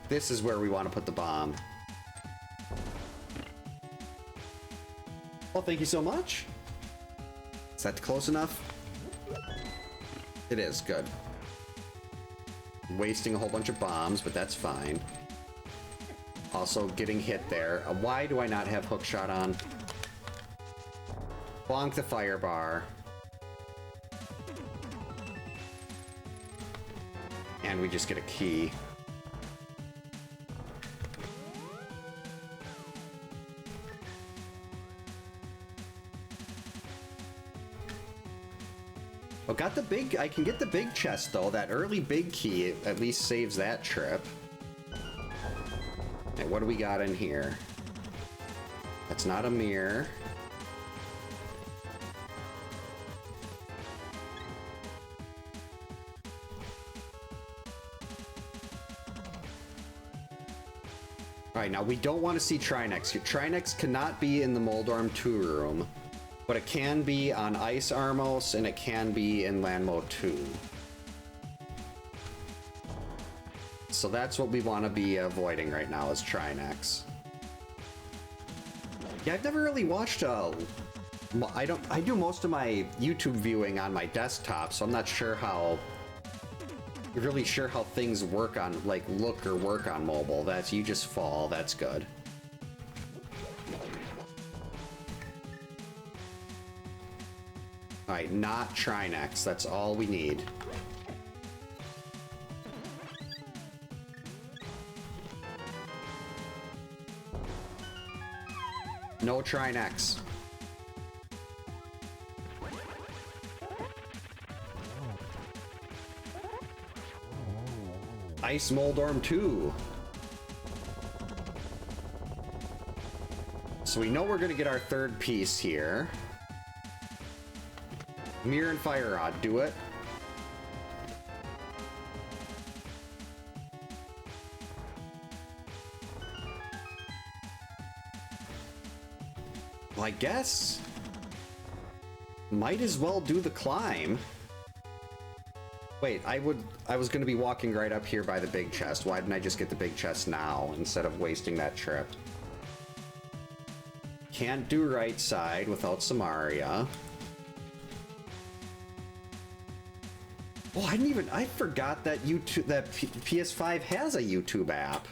This is where we want to put the bomb. Well, thank you so much. Is that close enough? It is, good. Wasting a whole bunch of bombs, but that's fine. Also getting hit there. Why do I not have hookshot on? Bonk the fire bar. And we just get a key. Oh, got the big... I can get the big chest, though. That early big key at least saves that trip. Okay, what do we got in here? That's not a mirror. Alright, now we don't want to see Trinex. Trinex cannot be in the Moldorm 2 room, but it can be on Ice Armos, and it can be in Landmo 2. So that's what we want to be avoiding right now, is Trinex. Yeah, I've never really watched I do most of my YouTube viewing on my desktop, so I'm not sure really sure how things work on, like, look or work on mobile. That's, you just fall, that's good. Alright, not Trinex, that's all we need. No Trinex. Ice Moldorm 2. So we know we're gonna get our third piece here. Mirror and Fire Rod, do it. Well, I guess might as well do the climb. Wait, I was going to be walking right up here by the big chest. Why didn't I just get the big chest now instead of wasting that trip? can't do right side without Samaria. Oh, I forgot that PS5 has a YouTube app.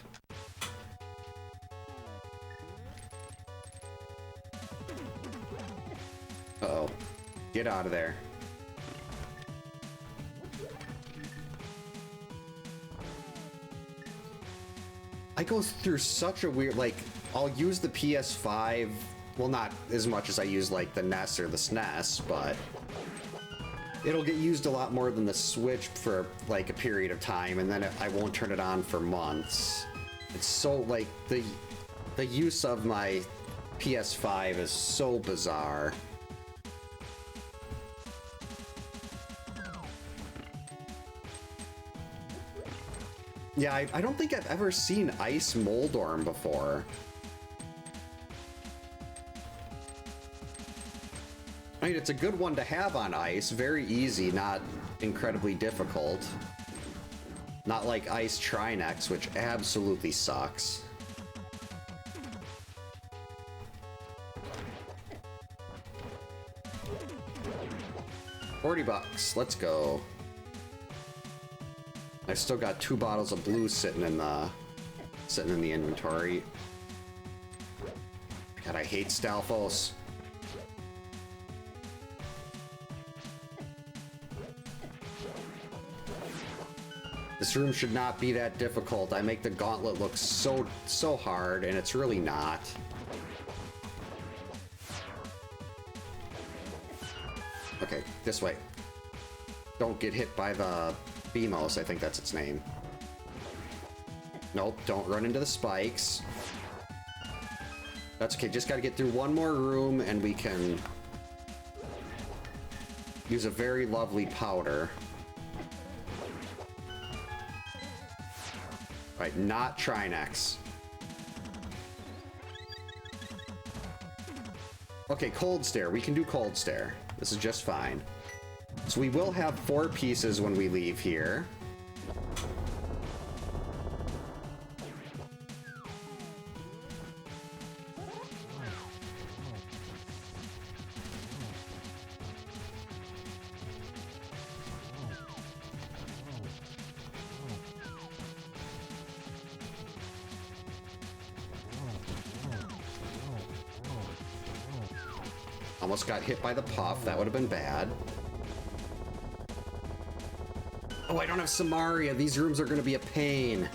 Uh-oh. Get out of there. I go through such a weird, like, I'll use the PS5, well, not as much as I use, like, the NES or the SNES, but it'll get used a lot more than the Switch for, like, a period of time, and then I won't turn it on for months. It's so, like, the use of my PS5 is so bizarre. Yeah, I don't think I've ever seen Ice Moldorm before. I mean, it's a good one to have on ice. Very easy, not incredibly difficult. Not like Ice Trinex, which absolutely sucks. $40, let's go. I've still got 2 bottles of blue sitting in the inventory. God, I hate Stalfos. This room should not be that difficult. I make the gauntlet look so hard, and it's really not. Okay, this way. Don't get hit by the Beamos, I think that's its name. Nope, don't run into the spikes. That's okay, just gotta get through one more room and we can use a very lovely powder. Right, not Trinex. Okay, Cold Stare, we can do Cold Stare. This is just fine. So we will have 4 pieces when we leave here. Almost got hit by the puff. That would have been bad. Oh, I don't have Samaria. These rooms are going to be a pain.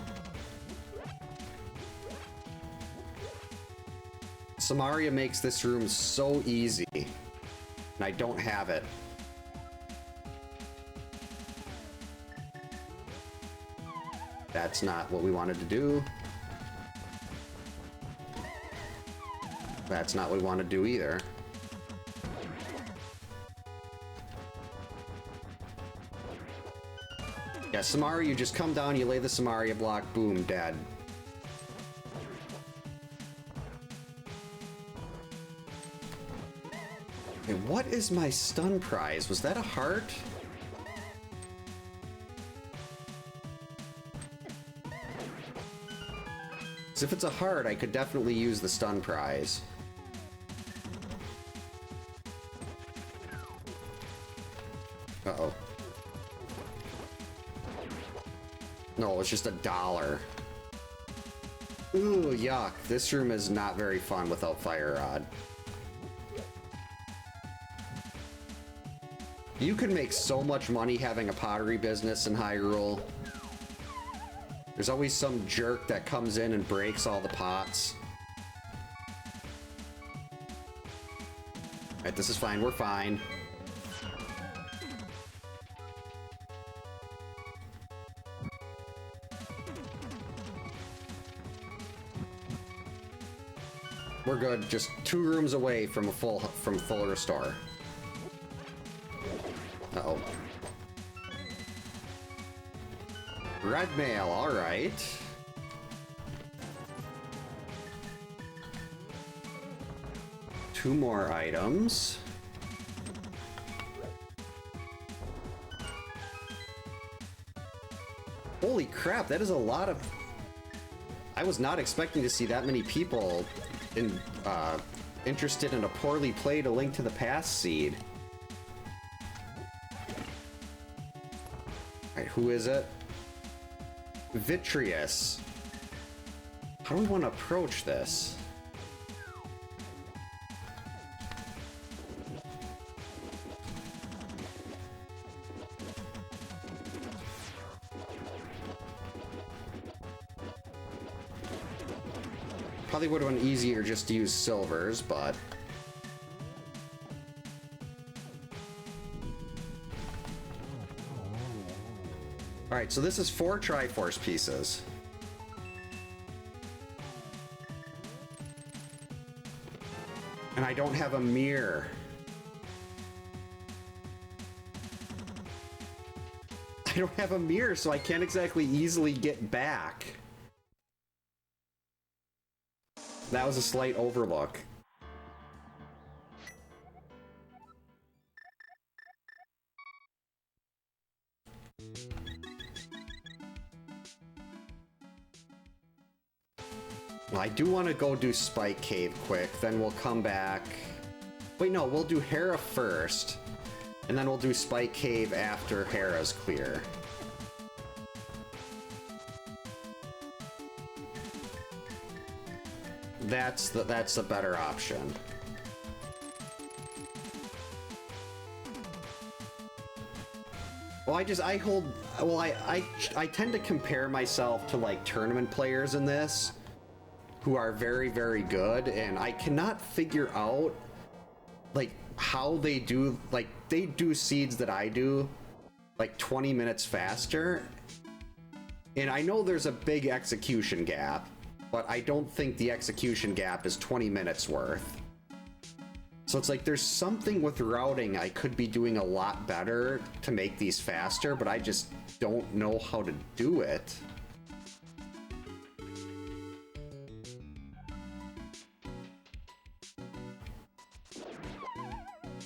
Samaria makes this room so easy. And I don't have it. That's not what we wanted to do. That's not what we want to do either. Yeah, Samaria, you just come down, you lay the Samaria block, boom, dead. Okay, what is my stun prize? Was that a heart? Because if it's a heart, I could definitely use the stun prize. Uh-oh. No, it's just $1. Ooh, yuck. This room is not very fun without Fire Rod. You can make so much money having a pottery business in Hyrule. There's always some jerk that comes in and breaks all the pots. Alright, this is fine. We're fine. We're good. Just 2 rooms away from full restore. Uh-oh. Red mail, alright. Two more items. Holy crap, that is a lot of... I was not expecting to see that many people in interested in a poorly played A Link to the Past seed. Alright, who is it? Vitreous. How do we want to approach this? Probably would have been easier just to use silvers, but... Alright, so this is 4 Triforce pieces. And I don't have a mirror. I don't have a mirror, so I can't exactly easily get back. That was a slight overlook. Well, I do want to go do Spike Cave quick, then we'll come back. Wait, no, we'll do Hera first, and then we'll do Spike Cave after Hera's clear. That's the better option. Well, I tend to compare myself to like tournament players in this who are very, very good, and I cannot figure out like how they do, like they do seeds that I do like 20 minutes faster. And I know there's a big execution gap, but I don't think the execution gap is 20 minutes worth. So it's like there's something with routing I could be doing a lot better to make these faster, but I just don't know how to do it.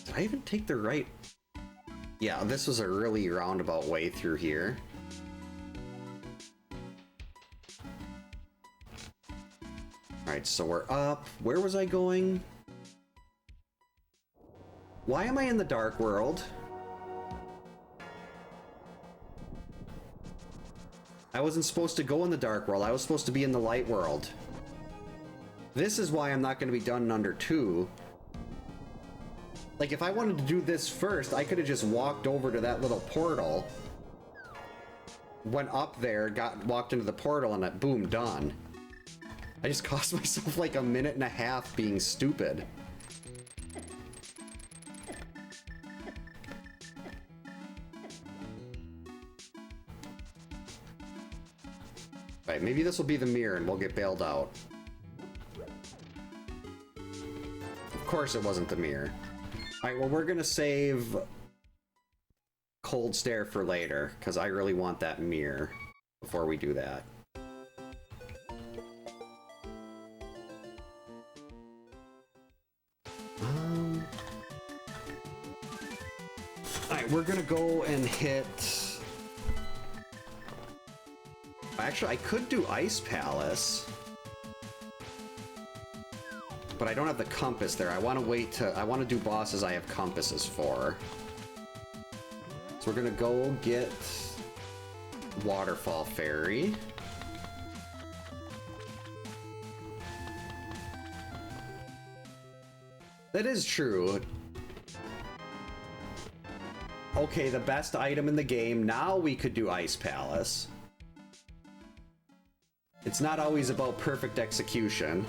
Did I even take the right? Yeah, this was a really roundabout way through here. Alright, so we're up. Where was I going? Why am I in the dark world? I wasn't supposed to go in the dark world. I was supposed to be in the light world. This is why I'm not going to be done in under 2. Like, if I wanted to do this first, I could have just walked over to that little portal, went up there, walked into the portal, and it, boom, done. I just cost myself like a minute and a half being stupid. Right, maybe this will be the mirror and we'll get bailed out. Of course it wasn't the mirror. Alright, well, we're gonna save Cold Stare for later, because I really want that mirror before we do that. Alright, we're gonna go and hit... Actually, I could do Ice Palace, but I don't have the compass there. I want to wait to... I want to do bosses I have compasses for. So we're gonna go get Waterfall Fairy. That is true. Okay, the best item in the game. Now we could do Ice Palace. It's not always about perfect execution.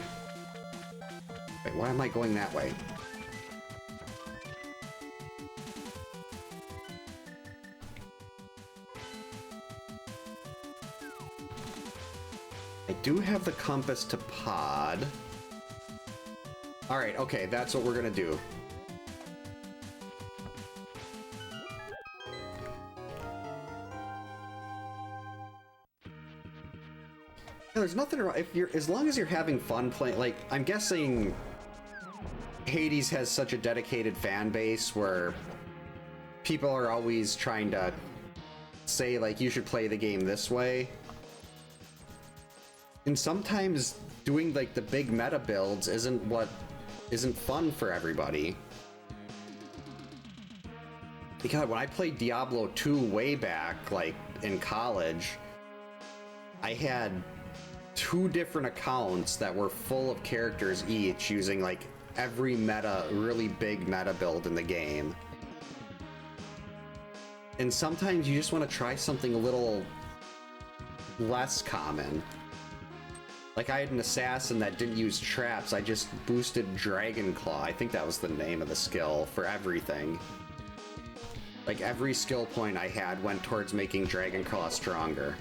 Wait, why am I going that way? I do have the compass to pod. Alright, okay, that's what we're gonna do. There's nothing wrong if you're, as long as you're having fun playing. Like, I'm guessing Hades has such a dedicated fan base where people are always trying to say, like, you should play the game this way. And sometimes doing, like, the big meta builds isn't what isn't fun for everybody. God, when I played Diablo 2 way back, like in college, I had 2 different accounts that were full of characters each, using like every really big meta build in the game. And sometimes you just want to try something a little less common. Like I had an assassin that didn't use traps, I just boosted Dragon Claw. I think that was the name of the skill for everything. Like every skill point I had went towards making Dragon Claw stronger.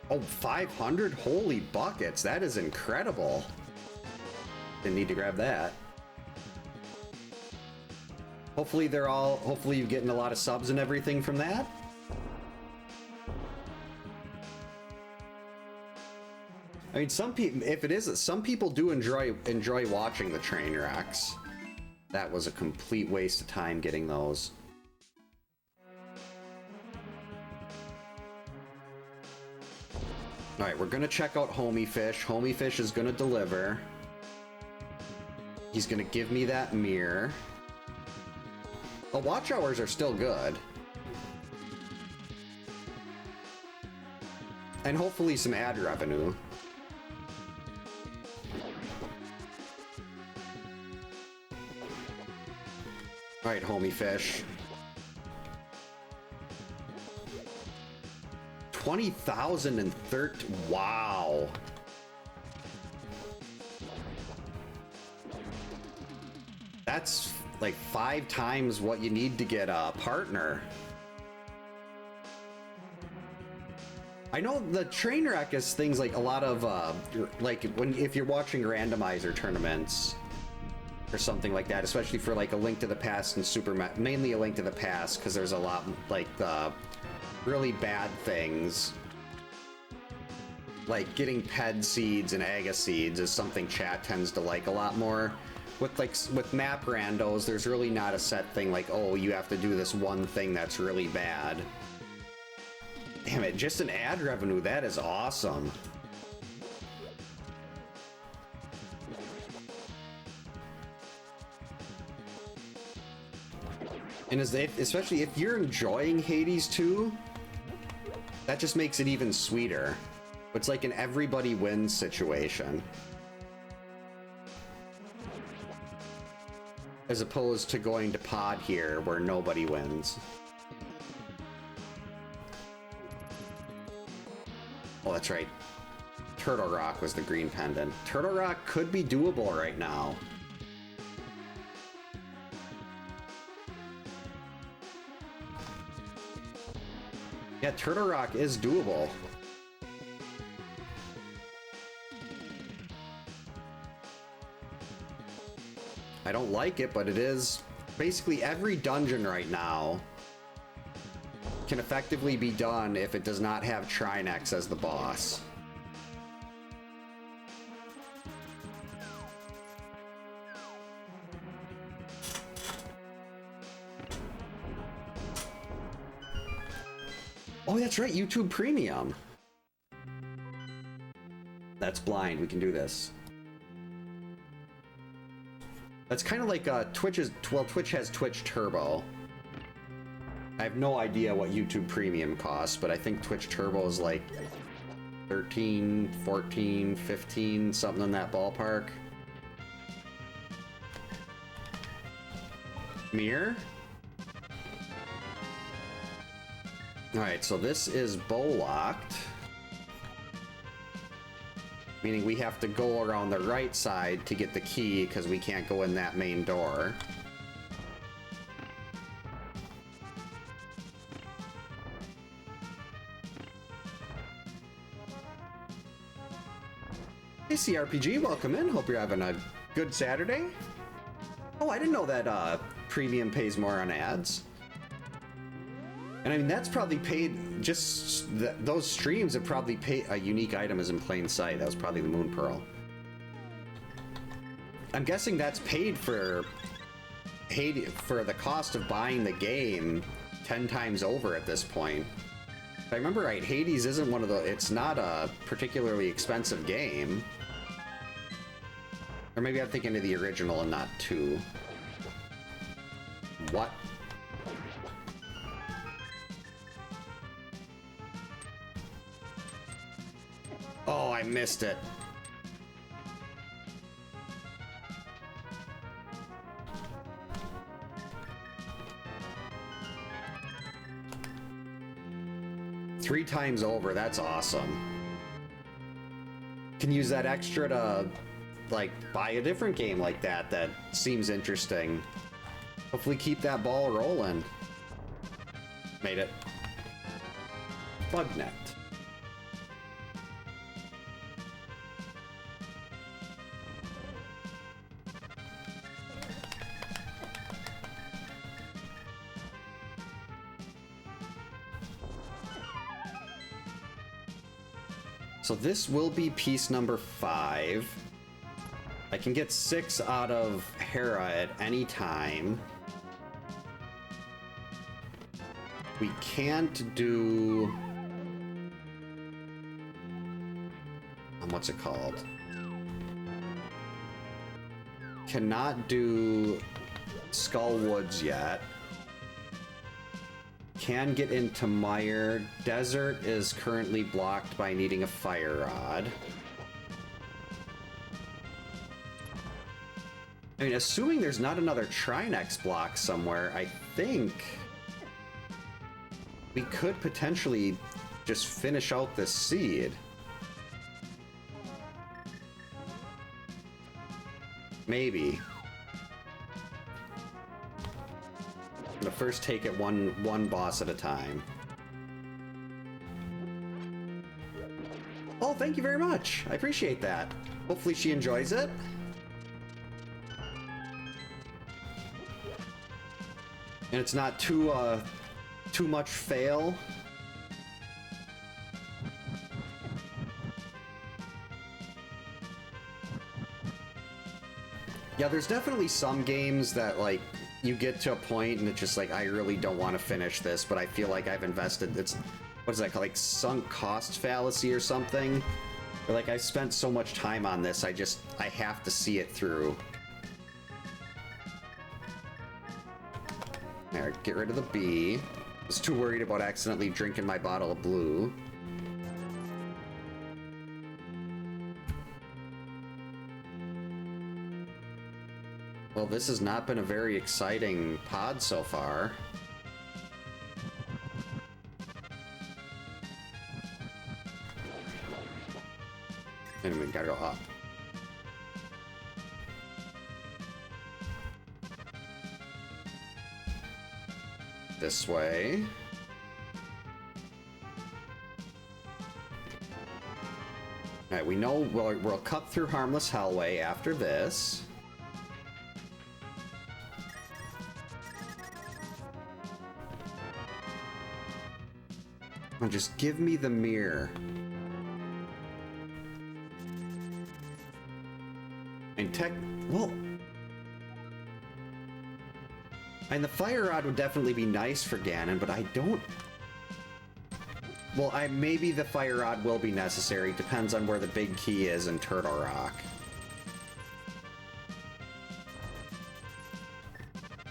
Oh, 500? Holy buckets, that is incredible. Didn't need to grab that. Hopefully hopefully you're getting a lot of subs and everything from that. I mean, some people do enjoy watching the train wrecks. That was a complete waste of time getting those. All right, we're gonna check out Homie Fish. Homie Fish is gonna deliver. He's gonna give me that mirror. The watch hours are still good. And hopefully some ad revenue. All right, Homie Fish. 20,013. Wow. That's like 5 times what you need to get a partner. I know the train wreck is things like a lot of like if you're watching randomizer tournaments or something like that, especially for like A Link to the Past and mainly A Link to the Past, because there's a lot like really bad things. Like getting ped seeds and aga seeds is something chat tends to like a lot more. With map randos, there's really not a set thing like, oh, you have to do this one thing that's really bad. Damn it, just an ad revenue, that is awesome. And especially if you're enjoying Hades 2, that just makes it even sweeter. It's like an everybody wins situation. As opposed to going to pod here where nobody wins. Oh, that's right. Turtle Rock was the green pendant. Turtle Rock could be doable right now. Yeah, Turtle Rock is doable. I don't like it, but it is. Basically, every dungeon right now can effectively be done if it does not have Trinex as the boss. Oh, that's right, YouTube Premium. That's blind, we can do this. That's kind of like Twitch has Twitch Turbo. I have no idea what YouTube Premium costs, but I think Twitch Turbo is like 13, 14, 15, something in that ballpark. Mirror? Alright, so this is bow locked. Meaning we have to go around the right side to get the key because we can't go in that main door. Hey CRPG, welcome in. Hope you're having a good Saturday. Oh, I didn't know that Premium pays more on ads. And I mean, that's probably paid, just those streams have probably paid. A unique item is in plain sight. That was probably the Moon Pearl. I'm guessing that's paid for the cost of buying the game 10 times over at this point. If I remember right, Hades isn't one of the, it's not a particularly expensive game. Or maybe I'm thinking of the original and not 2. What? Oh, I missed it. Three times over, that's awesome. Can use that extra to, like, buy a different game like that that seems interesting. Hopefully keep that ball rolling. Made it. Bug net. So this will be piece number 5. I can get 6 out of Hera at any time. We can't do... what's it called? Cannot do Skull Woods yet. Can get into Mire. Desert is currently blocked by needing a fire rod. I mean, assuming there's not another Trinex block somewhere, I think we could potentially just finish out this seed. Maybe. But first take it one boss at a time. Oh, thank you very much. I appreciate that. Hopefully she enjoys it. And it's not too much fail. Yeah, there's definitely some games that, like, you get to a point and it's just like, I really don't want to finish this, but I feel like I've invested, it's, what is that called, like sunk cost fallacy or something? Or like, I spent so much time on this, I have to see it through. There, get rid of the bee. I was too worried about accidentally drinking my bottle of blue. Well, this has not been a very exciting pod so far. And we gotta go up. This way. Alright, we know we'll cut through Harmless Hellway after this. Oh, just give me the mirror. And well... And the fire rod would definitely be nice for Ganon, but I don't... Well, maybe the fire rod will be necessary. Depends on where the big key is in Turtle Rock.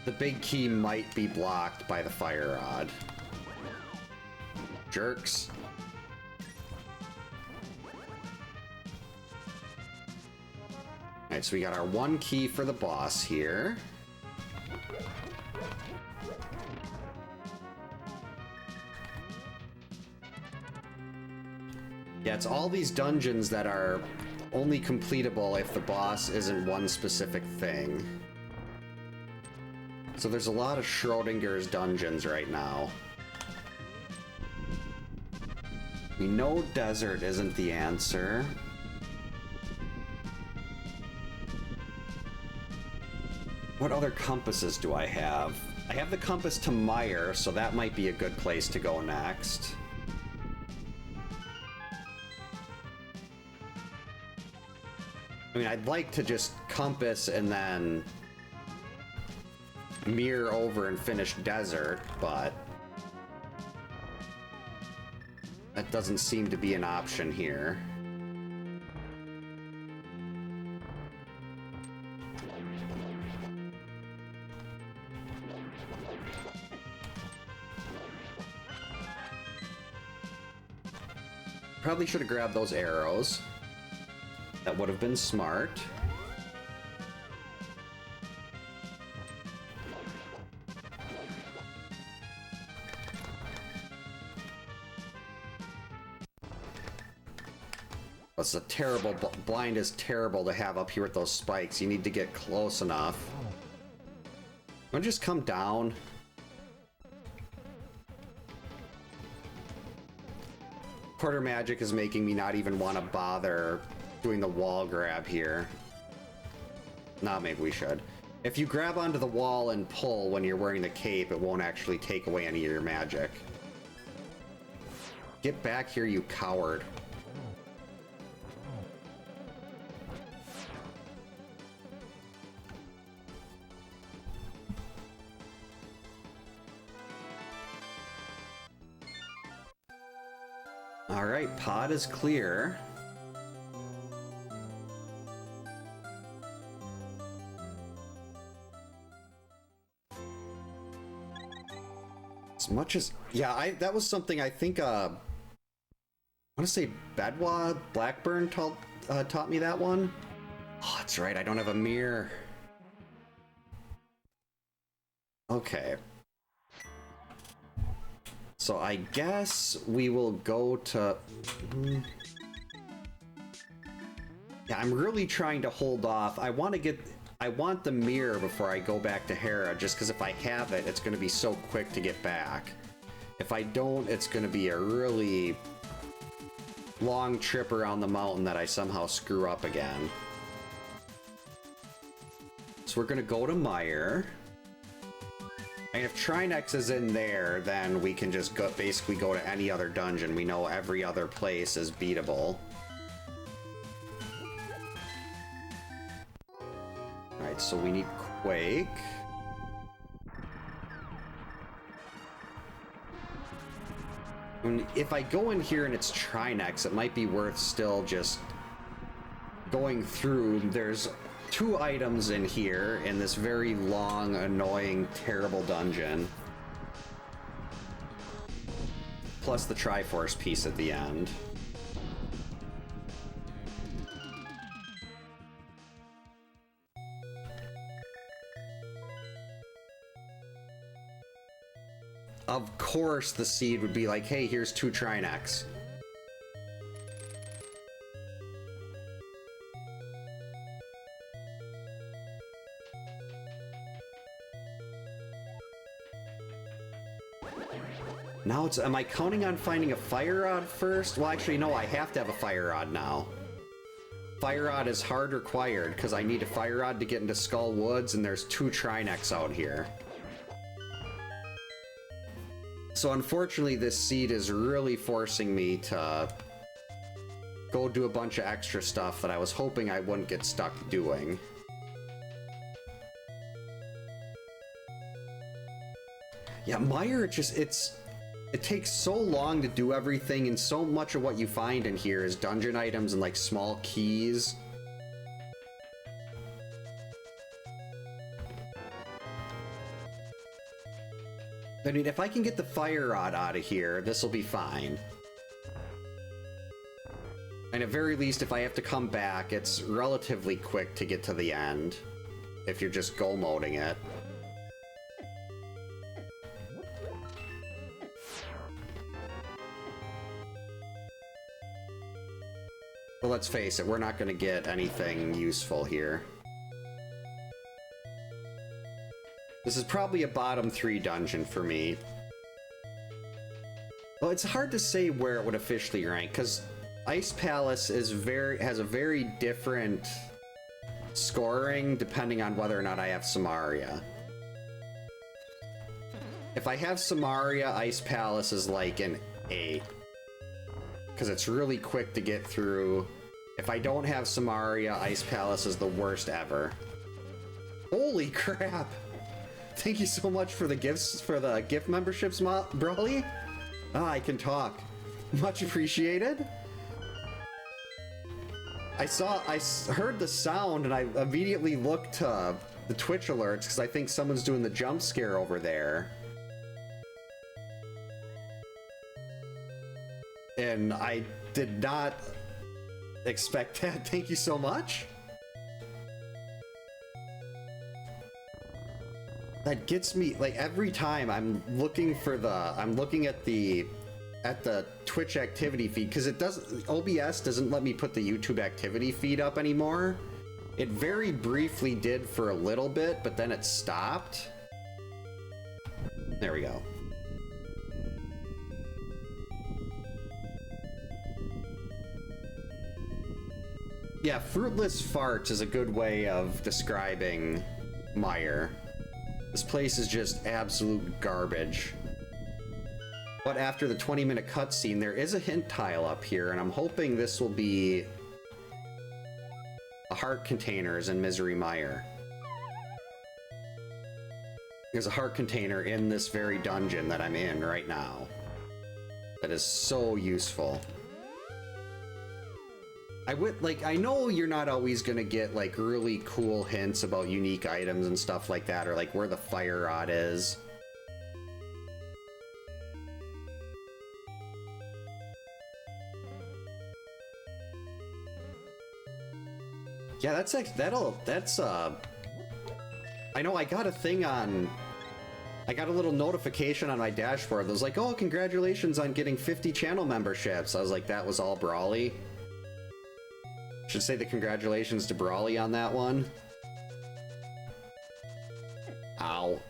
The big key might be blocked by the fire rod. Jerks. Alright, so we got our 1 key for the boss here. Yeah, it's all these dungeons that are only completable if the boss isn't one specific thing. So there's a lot of Schrodinger's dungeons right now. We know desert isn't the answer. What other compasses do I have? I have the compass to Mire, so that might be a good place to go next. I mean, I'd like to just compass and then mirror over and finish desert, but that doesn't seem to be an option here. Probably should have grabbed those arrows. That would have been smart. That's a terrible... Blind is terrible to have up here with those spikes. You need to get close enough. Want to just come down? Quarter magic is making me not even want to bother doing the wall grab here. Nah, maybe we should. If you grab onto the wall and pull when you're wearing the cape, it won't actually take away any of your magic. Get back here, you coward. Alright, pod is clear. As much as... Yeah, that was something I think, I want to say Bedwa Blackburn taught me that one. Oh, that's right, I don't have a mirror. Okay. So I guess we will go to... Yeah, I'm really trying to hold off. I want the mirror before I go back to Hera, just because if I have it, it's going to be so quick to get back. If I don't, it's going to be a really long trip around the mountain that I somehow screw up again. So we're going to go to Meyer. And if Trinex is in there, then we can just basically go to any other dungeon. We know every other place is beatable. Alright, so we need Quake. And if I go in here and it's Trinex, it might be worth still just going through. There's 2 items in here in this very long, annoying, terrible dungeon. Plus the Triforce piece at the end. Of course the seed would be like, hey, here's 2 Trinex. Now it's, am I counting on finding a fire rod first? Well, actually, no, I have to have a fire rod now. Fire rod is hard required, because I need a fire rod to get into Skull Woods, and there's 2 Trinex out here. So unfortunately, this seed is really forcing me to go do a bunch of extra stuff that I was hoping I wouldn't get stuck doing. Yeah, Meyer, it takes so long to do everything, and so much of what you find in here is dungeon items and like small keys. I mean, if I can get the fire rod out of here, this will be fine. And at very least, if I have to come back, it's relatively quick to get to the end. If you're just go-moding it. But let's face it, we're not going to get anything useful here. This is probably a bottom 3 dungeon for me. Well, it's hard to say where it would officially rank, because Ice Palace is has a very different scoring depending on whether or not I have Samaria. If I have Samaria, Ice Palace is like an 8. Because it's really quick to get through. If I don't have Samaria, Ice Palace is the worst ever. Holy crap! Thank you so much for the gifts, for the gift memberships, Brawly. Ah, I can talk. Much appreciated. I heard the sound and I immediately looked to the Twitch alerts because I think someone's doing the jump scare over there. And I did not expect that. Thank you so much. That gets me, like, every time I'm looking at the Twitch activity feed, because OBS doesn't let me put the YouTube activity feed up anymore. It very briefly did for a little bit, but then it stopped. There we go. Yeah, fruitless farts is a good way of describing Mire. This place is just absolute garbage. But after the 20-minute cutscene, there is a hint tile up here, and I'm hoping this will be the heart containers in Misery Mire. There's a heart container in this very dungeon that I'm in right now. That is so useful. I know you're not always gonna get, like, really cool hints about unique items and stuff like that, or, like, where the fire rod is. Yeah, that's I know I got a thing on... I got a little notification on my dashboard that was like, oh, congratulations on getting 50 channel memberships. I was like, that was all Brawly. Should say the congratulations to Brawly on that one. Ow.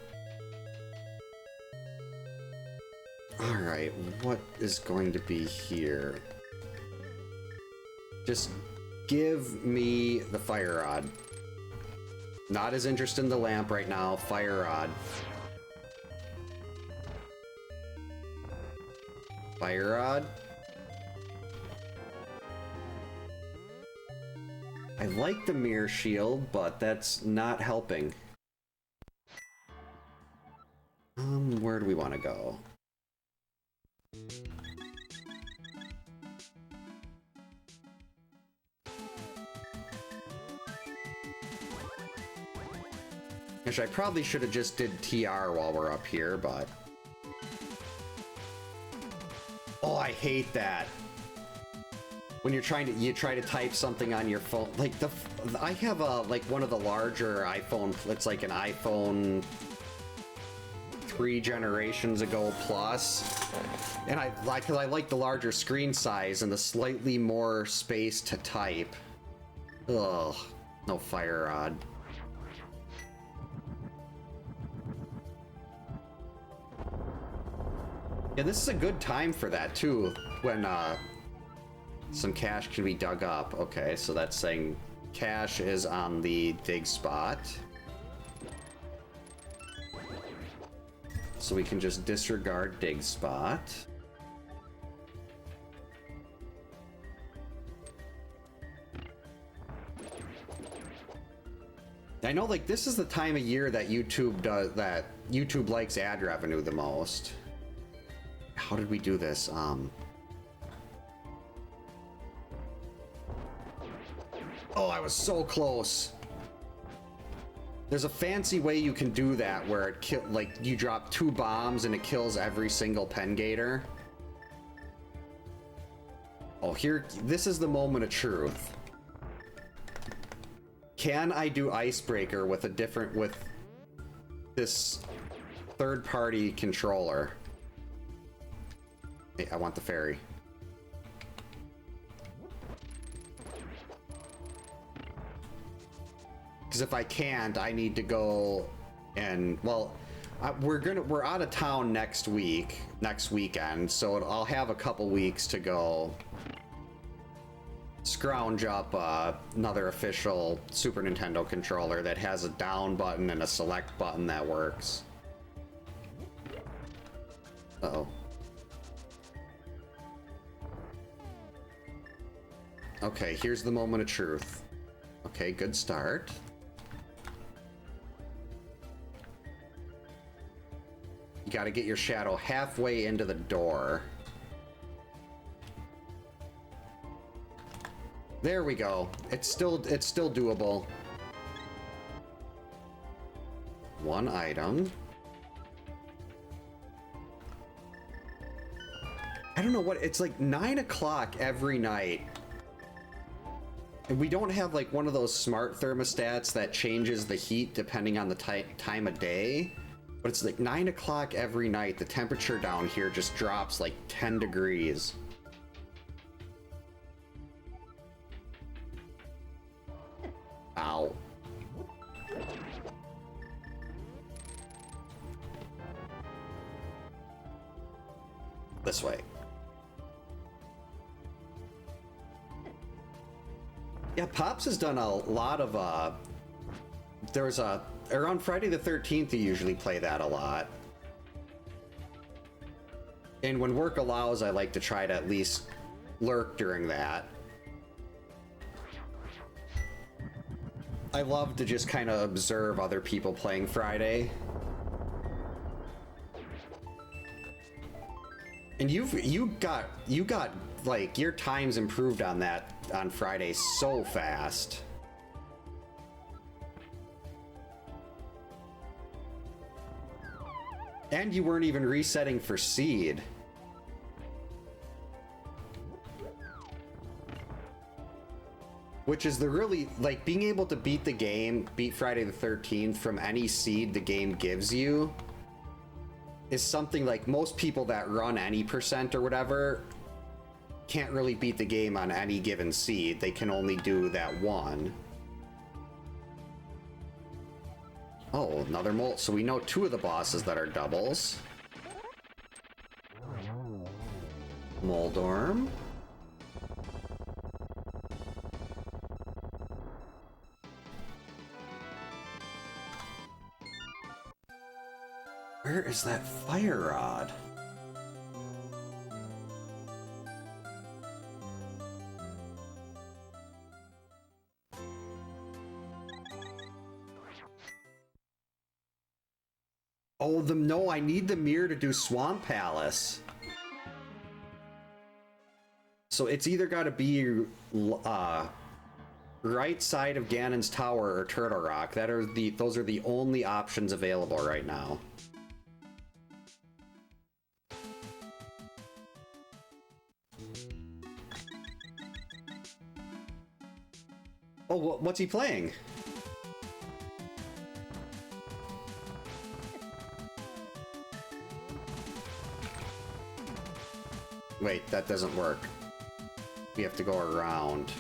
Alright, what is going to be here? Just give me the fire rod. Not as interested in the lamp right now. Fire rod. Fire rod. I like the mirror shield, but that's not helping. Where do we want to go? Actually, I probably should have just did TR while we're up here, but... Oh, I hate that. When you're trying to, you try to type something on your phone, like I have like one of the larger iPhone, it's like an iPhone 3 generations ago plus, and I like the larger screen size and the slightly more space to type. Ugh, no fire rod. Yeah, this is a good time for that too, when some cash can be dug up. Okay, so that's saying cash is on the dig spot. So we can just disregard dig spot. I know, like, this is the time of year that YouTube likes ad revenue the most. How did we do this? Oh, I was so close. There's a fancy way you can do that where it like you drop 2 bombs and it kills every single pen gator. Oh, here, this is the moment of truth. Can I do Icebreaker with this third-party controller? Hey, I want the fairy. Because if I can't, I need to go and, well, we're out of town next weekend, so I'll have a couple weeks to go scrounge up another official Super Nintendo controller that has a down button and a select button that works. Uh-oh. Okay, here's the moment of truth. Okay, good start. You gotta get your shadow halfway into the door. There we go. It's still doable. 1 item. I don't know what, it's like 9 o'clock every night. And we don't have like one of those smart thermostats that changes the heat depending on the time of day. But it's like 9 o'clock every night. The temperature down here just drops like 10 degrees. Ow. This way. Yeah, Pops has done a lot of, around Friday the 13th, you usually play that a lot. And when work allows, I like to try to at least lurk during that. I love to just kind of observe other people playing Friday. And you got like your times improved on that on Friday so fast. And you weren't even resetting for seed. Which is the really, like, being able to beat the game, beat Friday the 13th from any seed the game gives you is something like most people that run any percent or whatever can't really beat the game on any given seed. They can only do that one. Oh, another molt. So we know 2 of the bosses that are doubles. Moldorm. Where is that fire rod? Oh, no, I need the mirror to do Swamp Palace. So it's either got to be right side of Ganon's Tower or Turtle Rock. Those are the only options available right now. Oh, what's he playing? Wait, that doesn't work. We have to go around.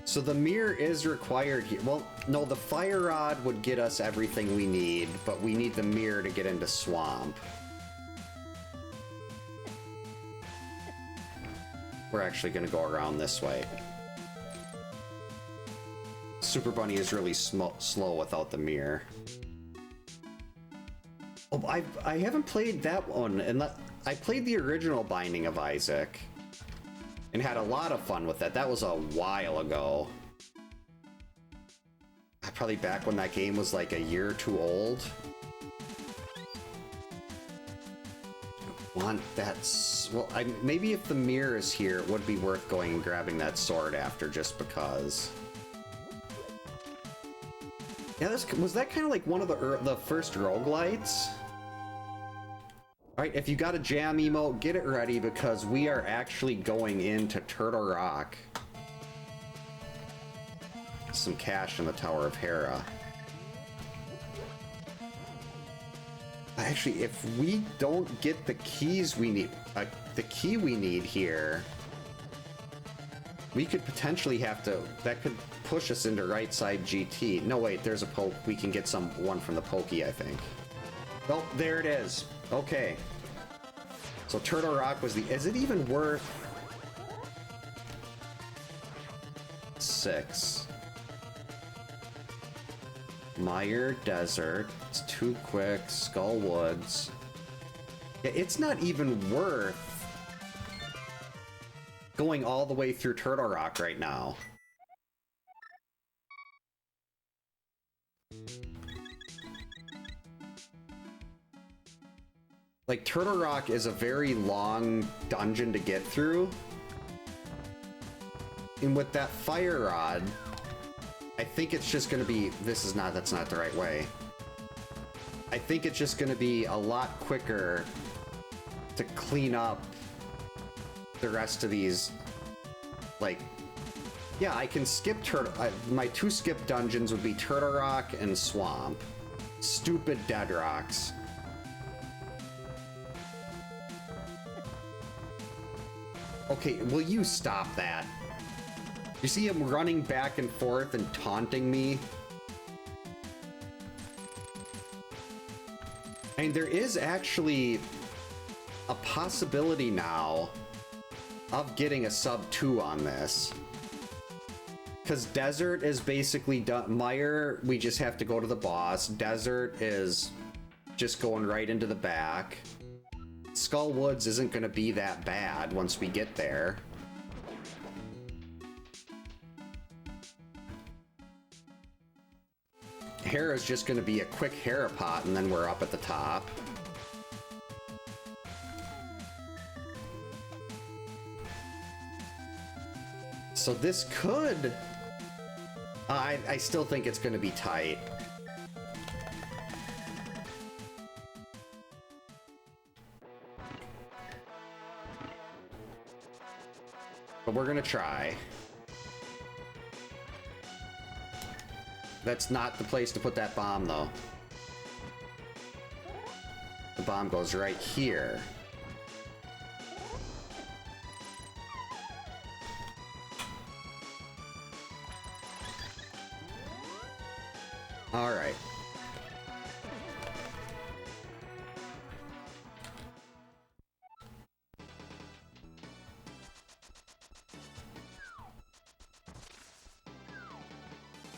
So the mirror is required here. Well, no, the fire rod would get us everything we need, but we need the mirror to get into Swamp. We're actually going to go around this way. Super Bunny is really slow without the mirror. Oh, I haven't played that one, and I played the original Binding of Isaac and had a lot of fun with that. That was a while ago. Probably back when that game was like a year or 2 old. I want that. Well, maybe if the mirror is here, it would be worth going and grabbing that sword after, just because. Yeah, was that kind of like one of the first roguelites? Alright, if you got a jam emote, get it ready, because we are actually going into Turtle Rock. Some cash in the Tower of Hera. Actually, if we don't get the keys we need, the key we need here, we could potentially have to, that could push us into right side GT. No, wait, there's a poke. We can get one from the pokey, I think. Oh, there it is. Okay. So Turtle Rock was is it even worth 6? Mire Desert, it's too quick, Skull Woods. Yeah, it's not even worth going all the way through Turtle Rock right now. Like, Turtle Rock is a very long dungeon to get through. And with that fire rod, I think it's just gonna be, that's not the right way. I think it's just gonna be a lot quicker to clean up the rest of these. Like, yeah, I can skip Turtle. My 2 skip dungeons would be Turtle Rock and Swamp. Stupid dead rocks. Okay, will you stop that? You see him running back and forth and taunting me? And there is actually a possibility now of getting a sub 2 on this. Because Desert is basically done. Mire, we just have to go to the boss. Desert is just going right into the back. Skull Woods isn't going to be that bad once we get there. Hera's just going to be a quick Hera pot, and then we're up at the top. So this could... I still think it's going to be tight. But we're going to try. That's not the place to put that bomb, though. The bomb goes right here. All right.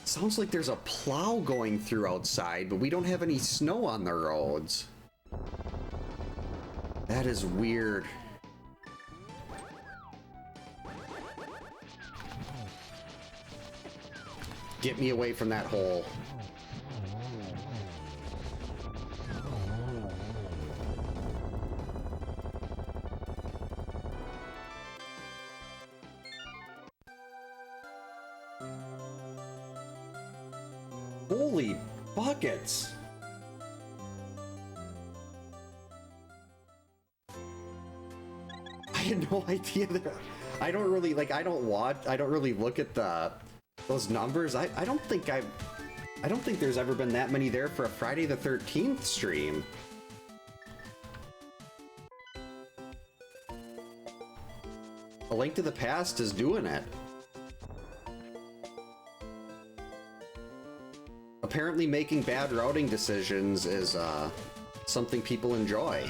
Sounds like there's a plow going through outside, but we don't have any snow on the roads. That is weird. Get me away from that hole. Holy buckets! I had no idea that. I don't really I don't really look at those numbers. I don't think there's ever been that many there for a Friday the 13th stream. A Link to the Past is doing it. Apparently making bad routing decisions is something people enjoy.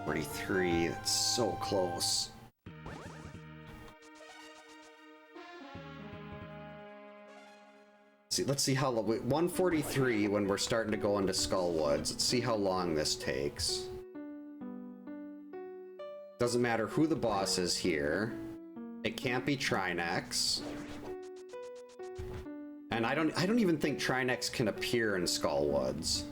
43, that's so close. Let's see how long. 143 when we're starting to go into Skull Woods. Let's see how long this takes. Doesn't matter who the boss is here. It can't be Trinex. And I don't even think Trinex can appear in Skull Woods.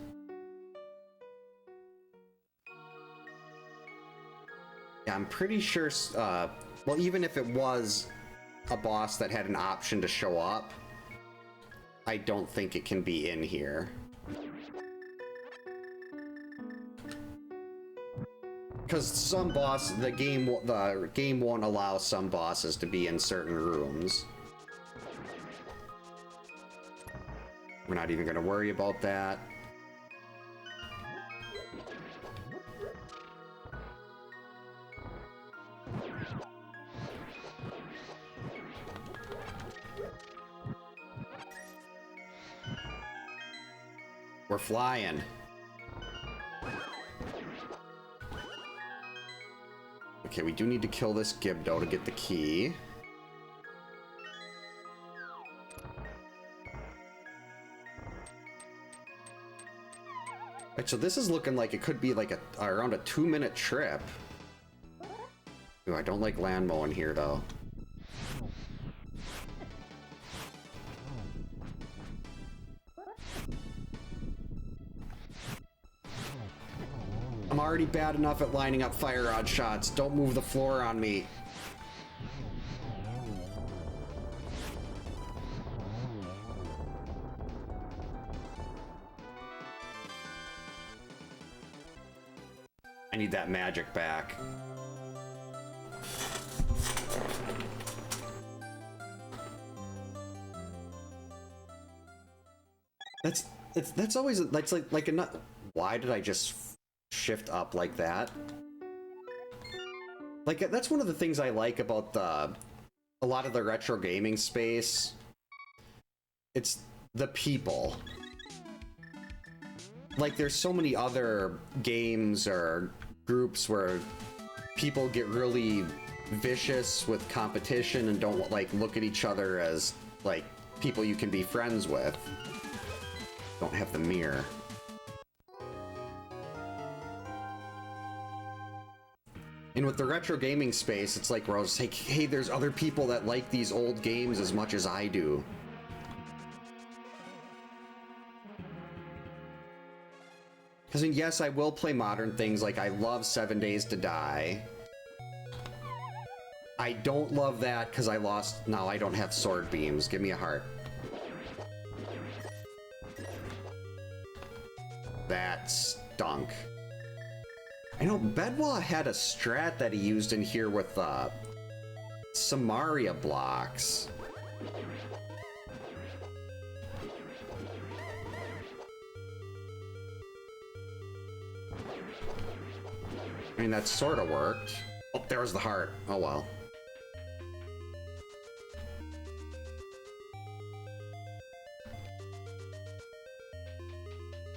Yeah, I'm pretty sure, well, even if it was a boss that had an option to show up, I don't think it can be in here. Because some boss, the game won't allow some bosses to be in certain rooms. We're not even going to worry about that. We're flying. Okay, we do need to kill this Gibdo to get the key. Right, so this is looking like it could be like around a 2-minute trip. Ooh, I don't like land mowing here though. I'm already bad enough at lining up fire rod shots. Don't move the floor on me. I need that magic back. That's always that's like a nut. Why did I just shift up like that? Like that's one of the things I like about a lot of the retro gaming space. It's the people. Like there's so many other games or groups where people get really vicious with competition and don't like look at each other as like people you can be friends with. Don't have the mirror. And with the retro gaming space, it's like where I was like, hey, there's other people that like these old games as much as I do. Because, I mean, yes, I will play modern things, like I love 7 Days to Die. I don't love that because I lost... No, I don't have sword beams. Give me a heart. That stunk. I know Bedwa had a strat that he used in here with Samaria blocks. I mean, that sort of worked. Oh, there was the heart. Oh well.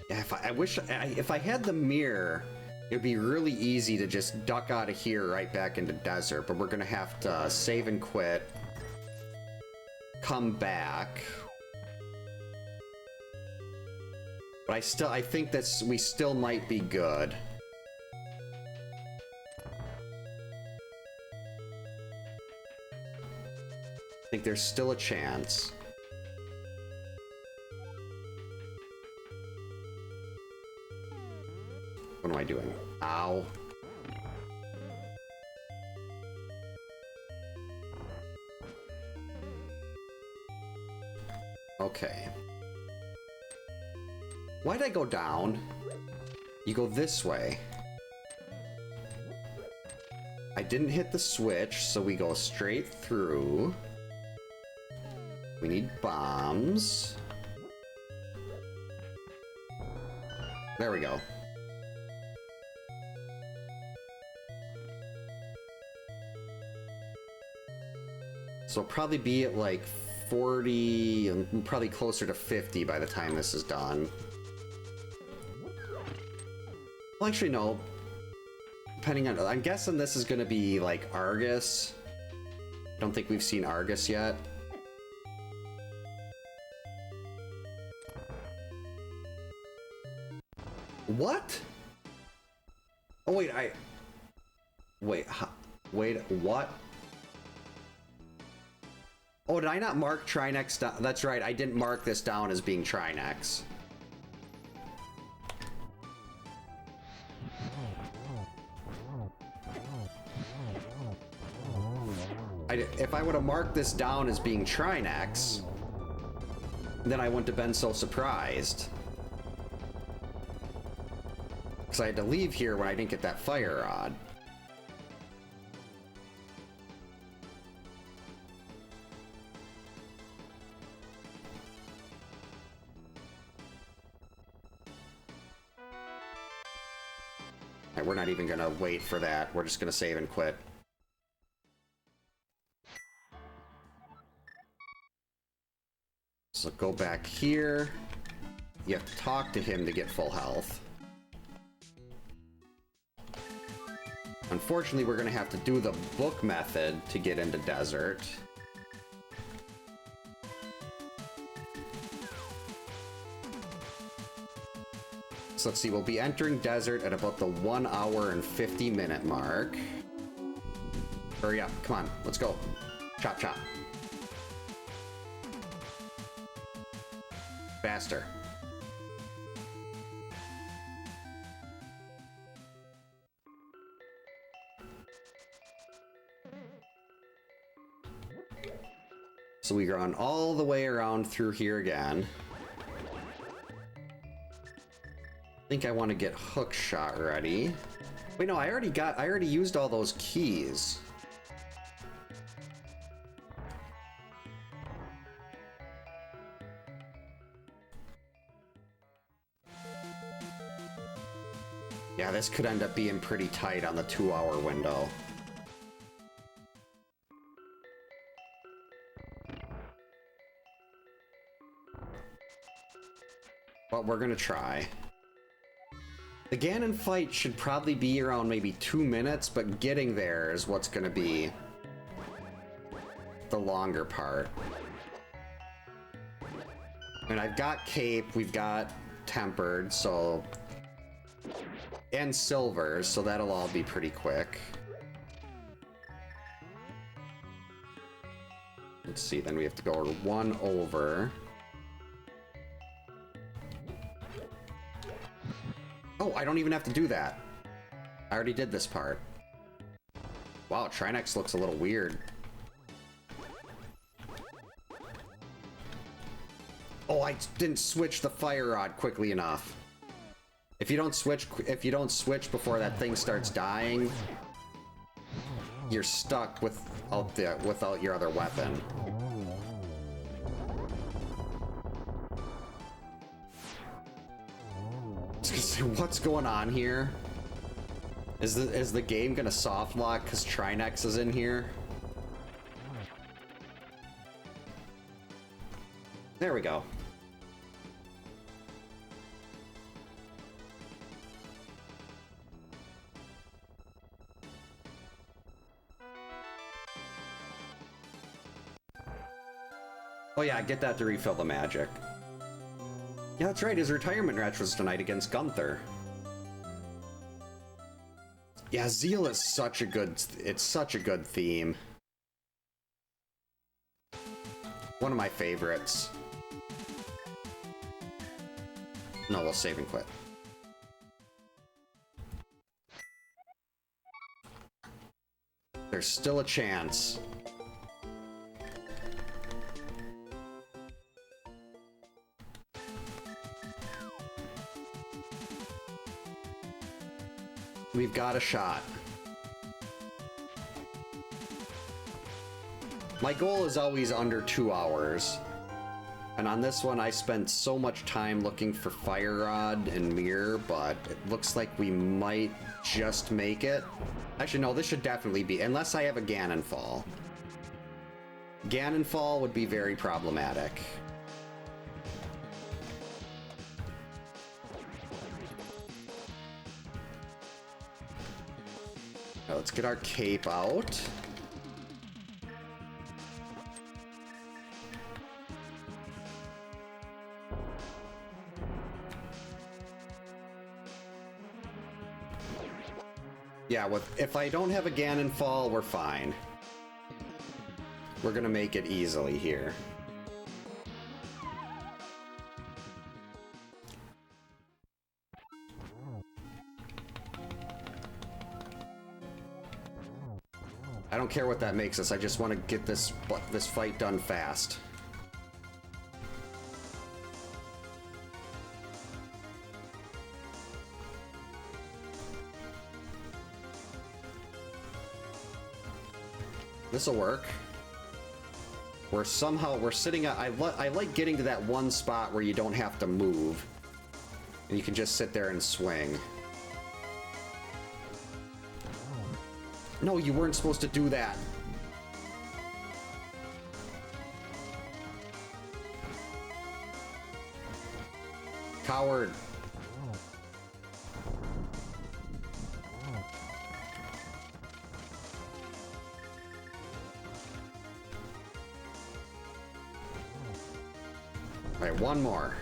Yeah, if I had the mirror, it'd be really easy to just duck out of here right back into desert, but we're gonna have to save and quit, come back. But I think we still might be good. I think there's still a chance. What am I doing? Ow. Okay. Why'd I go down? You go this way. I didn't hit the switch, so we go straight through. We need bombs. There we go. So it'll probably be at like 40, and probably closer to 50 by the time this is done. Well, actually, no. Depending on... I'm guessing this is going to be like Argus. I don't think we've seen Argus yet. What? Oh, wait, Wait, what? Oh, did I not mark Trinex down? That's right, I didn't mark this down as being Trinex. If I would have marked this down as being Trinex, then I wouldn't have been so surprised. Because I had to leave here when I didn't get that fire rod. Alright, we're not even gonna wait for that. We're just gonna save and quit. So go back here. You have to talk to him to get full health. Unfortunately, we're gonna have to do the book method to get into desert. So let's see, we'll be entering desert at about the 1 hour and 50-minute mark. Hurry up, come on, let's go. Chop, chop. Faster. So we run all the way around through here again. I think I want to get hook shot ready. Wait, no, I already used all those keys. Yeah, this could end up being pretty tight on the 2-hour window. But we're gonna try. The Ganon fight should probably be around maybe 2 minutes, but getting there is what's gonna be the longer part. And I've got Cape, we've got Tempered, so... and Silver, so that'll all be pretty quick. Let's see, then we have to go 1 over. Oh, I don't even have to do that. I already did this part. Wow, Trinex looks a little weird. Oh, I didn't switch the fire rod quickly enough. If you don't switch before that thing starts dying, you're stuck without your other weapon. What's going on here? Is the game gonna soft lock because Trinex is in here? There we go. Oh yeah, get that to refill the magic. Yeah, that's right, his retirement match was tonight against Gunther. Yeah, Zeal is such a good theme. One of my favorites. No, we'll save and quit. There's still a chance. We've got a shot. My goal is always under 2 hours. And on this one, I spent so much time looking for Fire Rod and Mirror, but it looks like we might just make it. Actually, no, this should definitely be, unless I have a Ganon Fall. Ganon Fall would be very problematic. Now, let's get our cape out. Yeah, if I don't have a Ganon Fall, we're fine. We're gonna make it easily here. I don't care what that makes us, I just want to get this fight done fast. This'll work. We're sitting at, I like getting to that one spot where you don't have to move. And you can just sit there and swing. No, you weren't supposed to do that. Coward. All right, one more.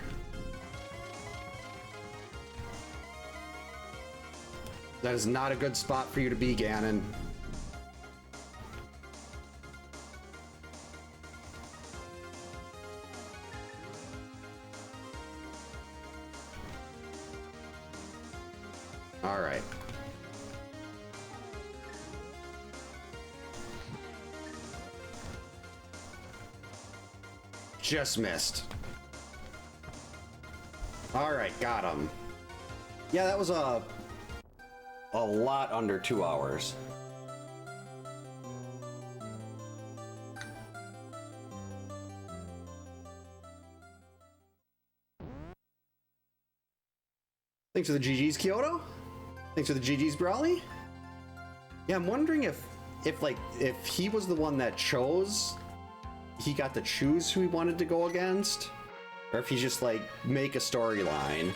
That is not a good spot for you to be, Ganon. All right. Just missed. All right, got him. Yeah, that was a a lot under 2 hours. Thanks for the GG's, Kyoto. Thanks for the GG's, Brawley. Yeah, I'm wondering if he was the one that chose, he got to choose who he wanted to go against, or if he's just like make a storyline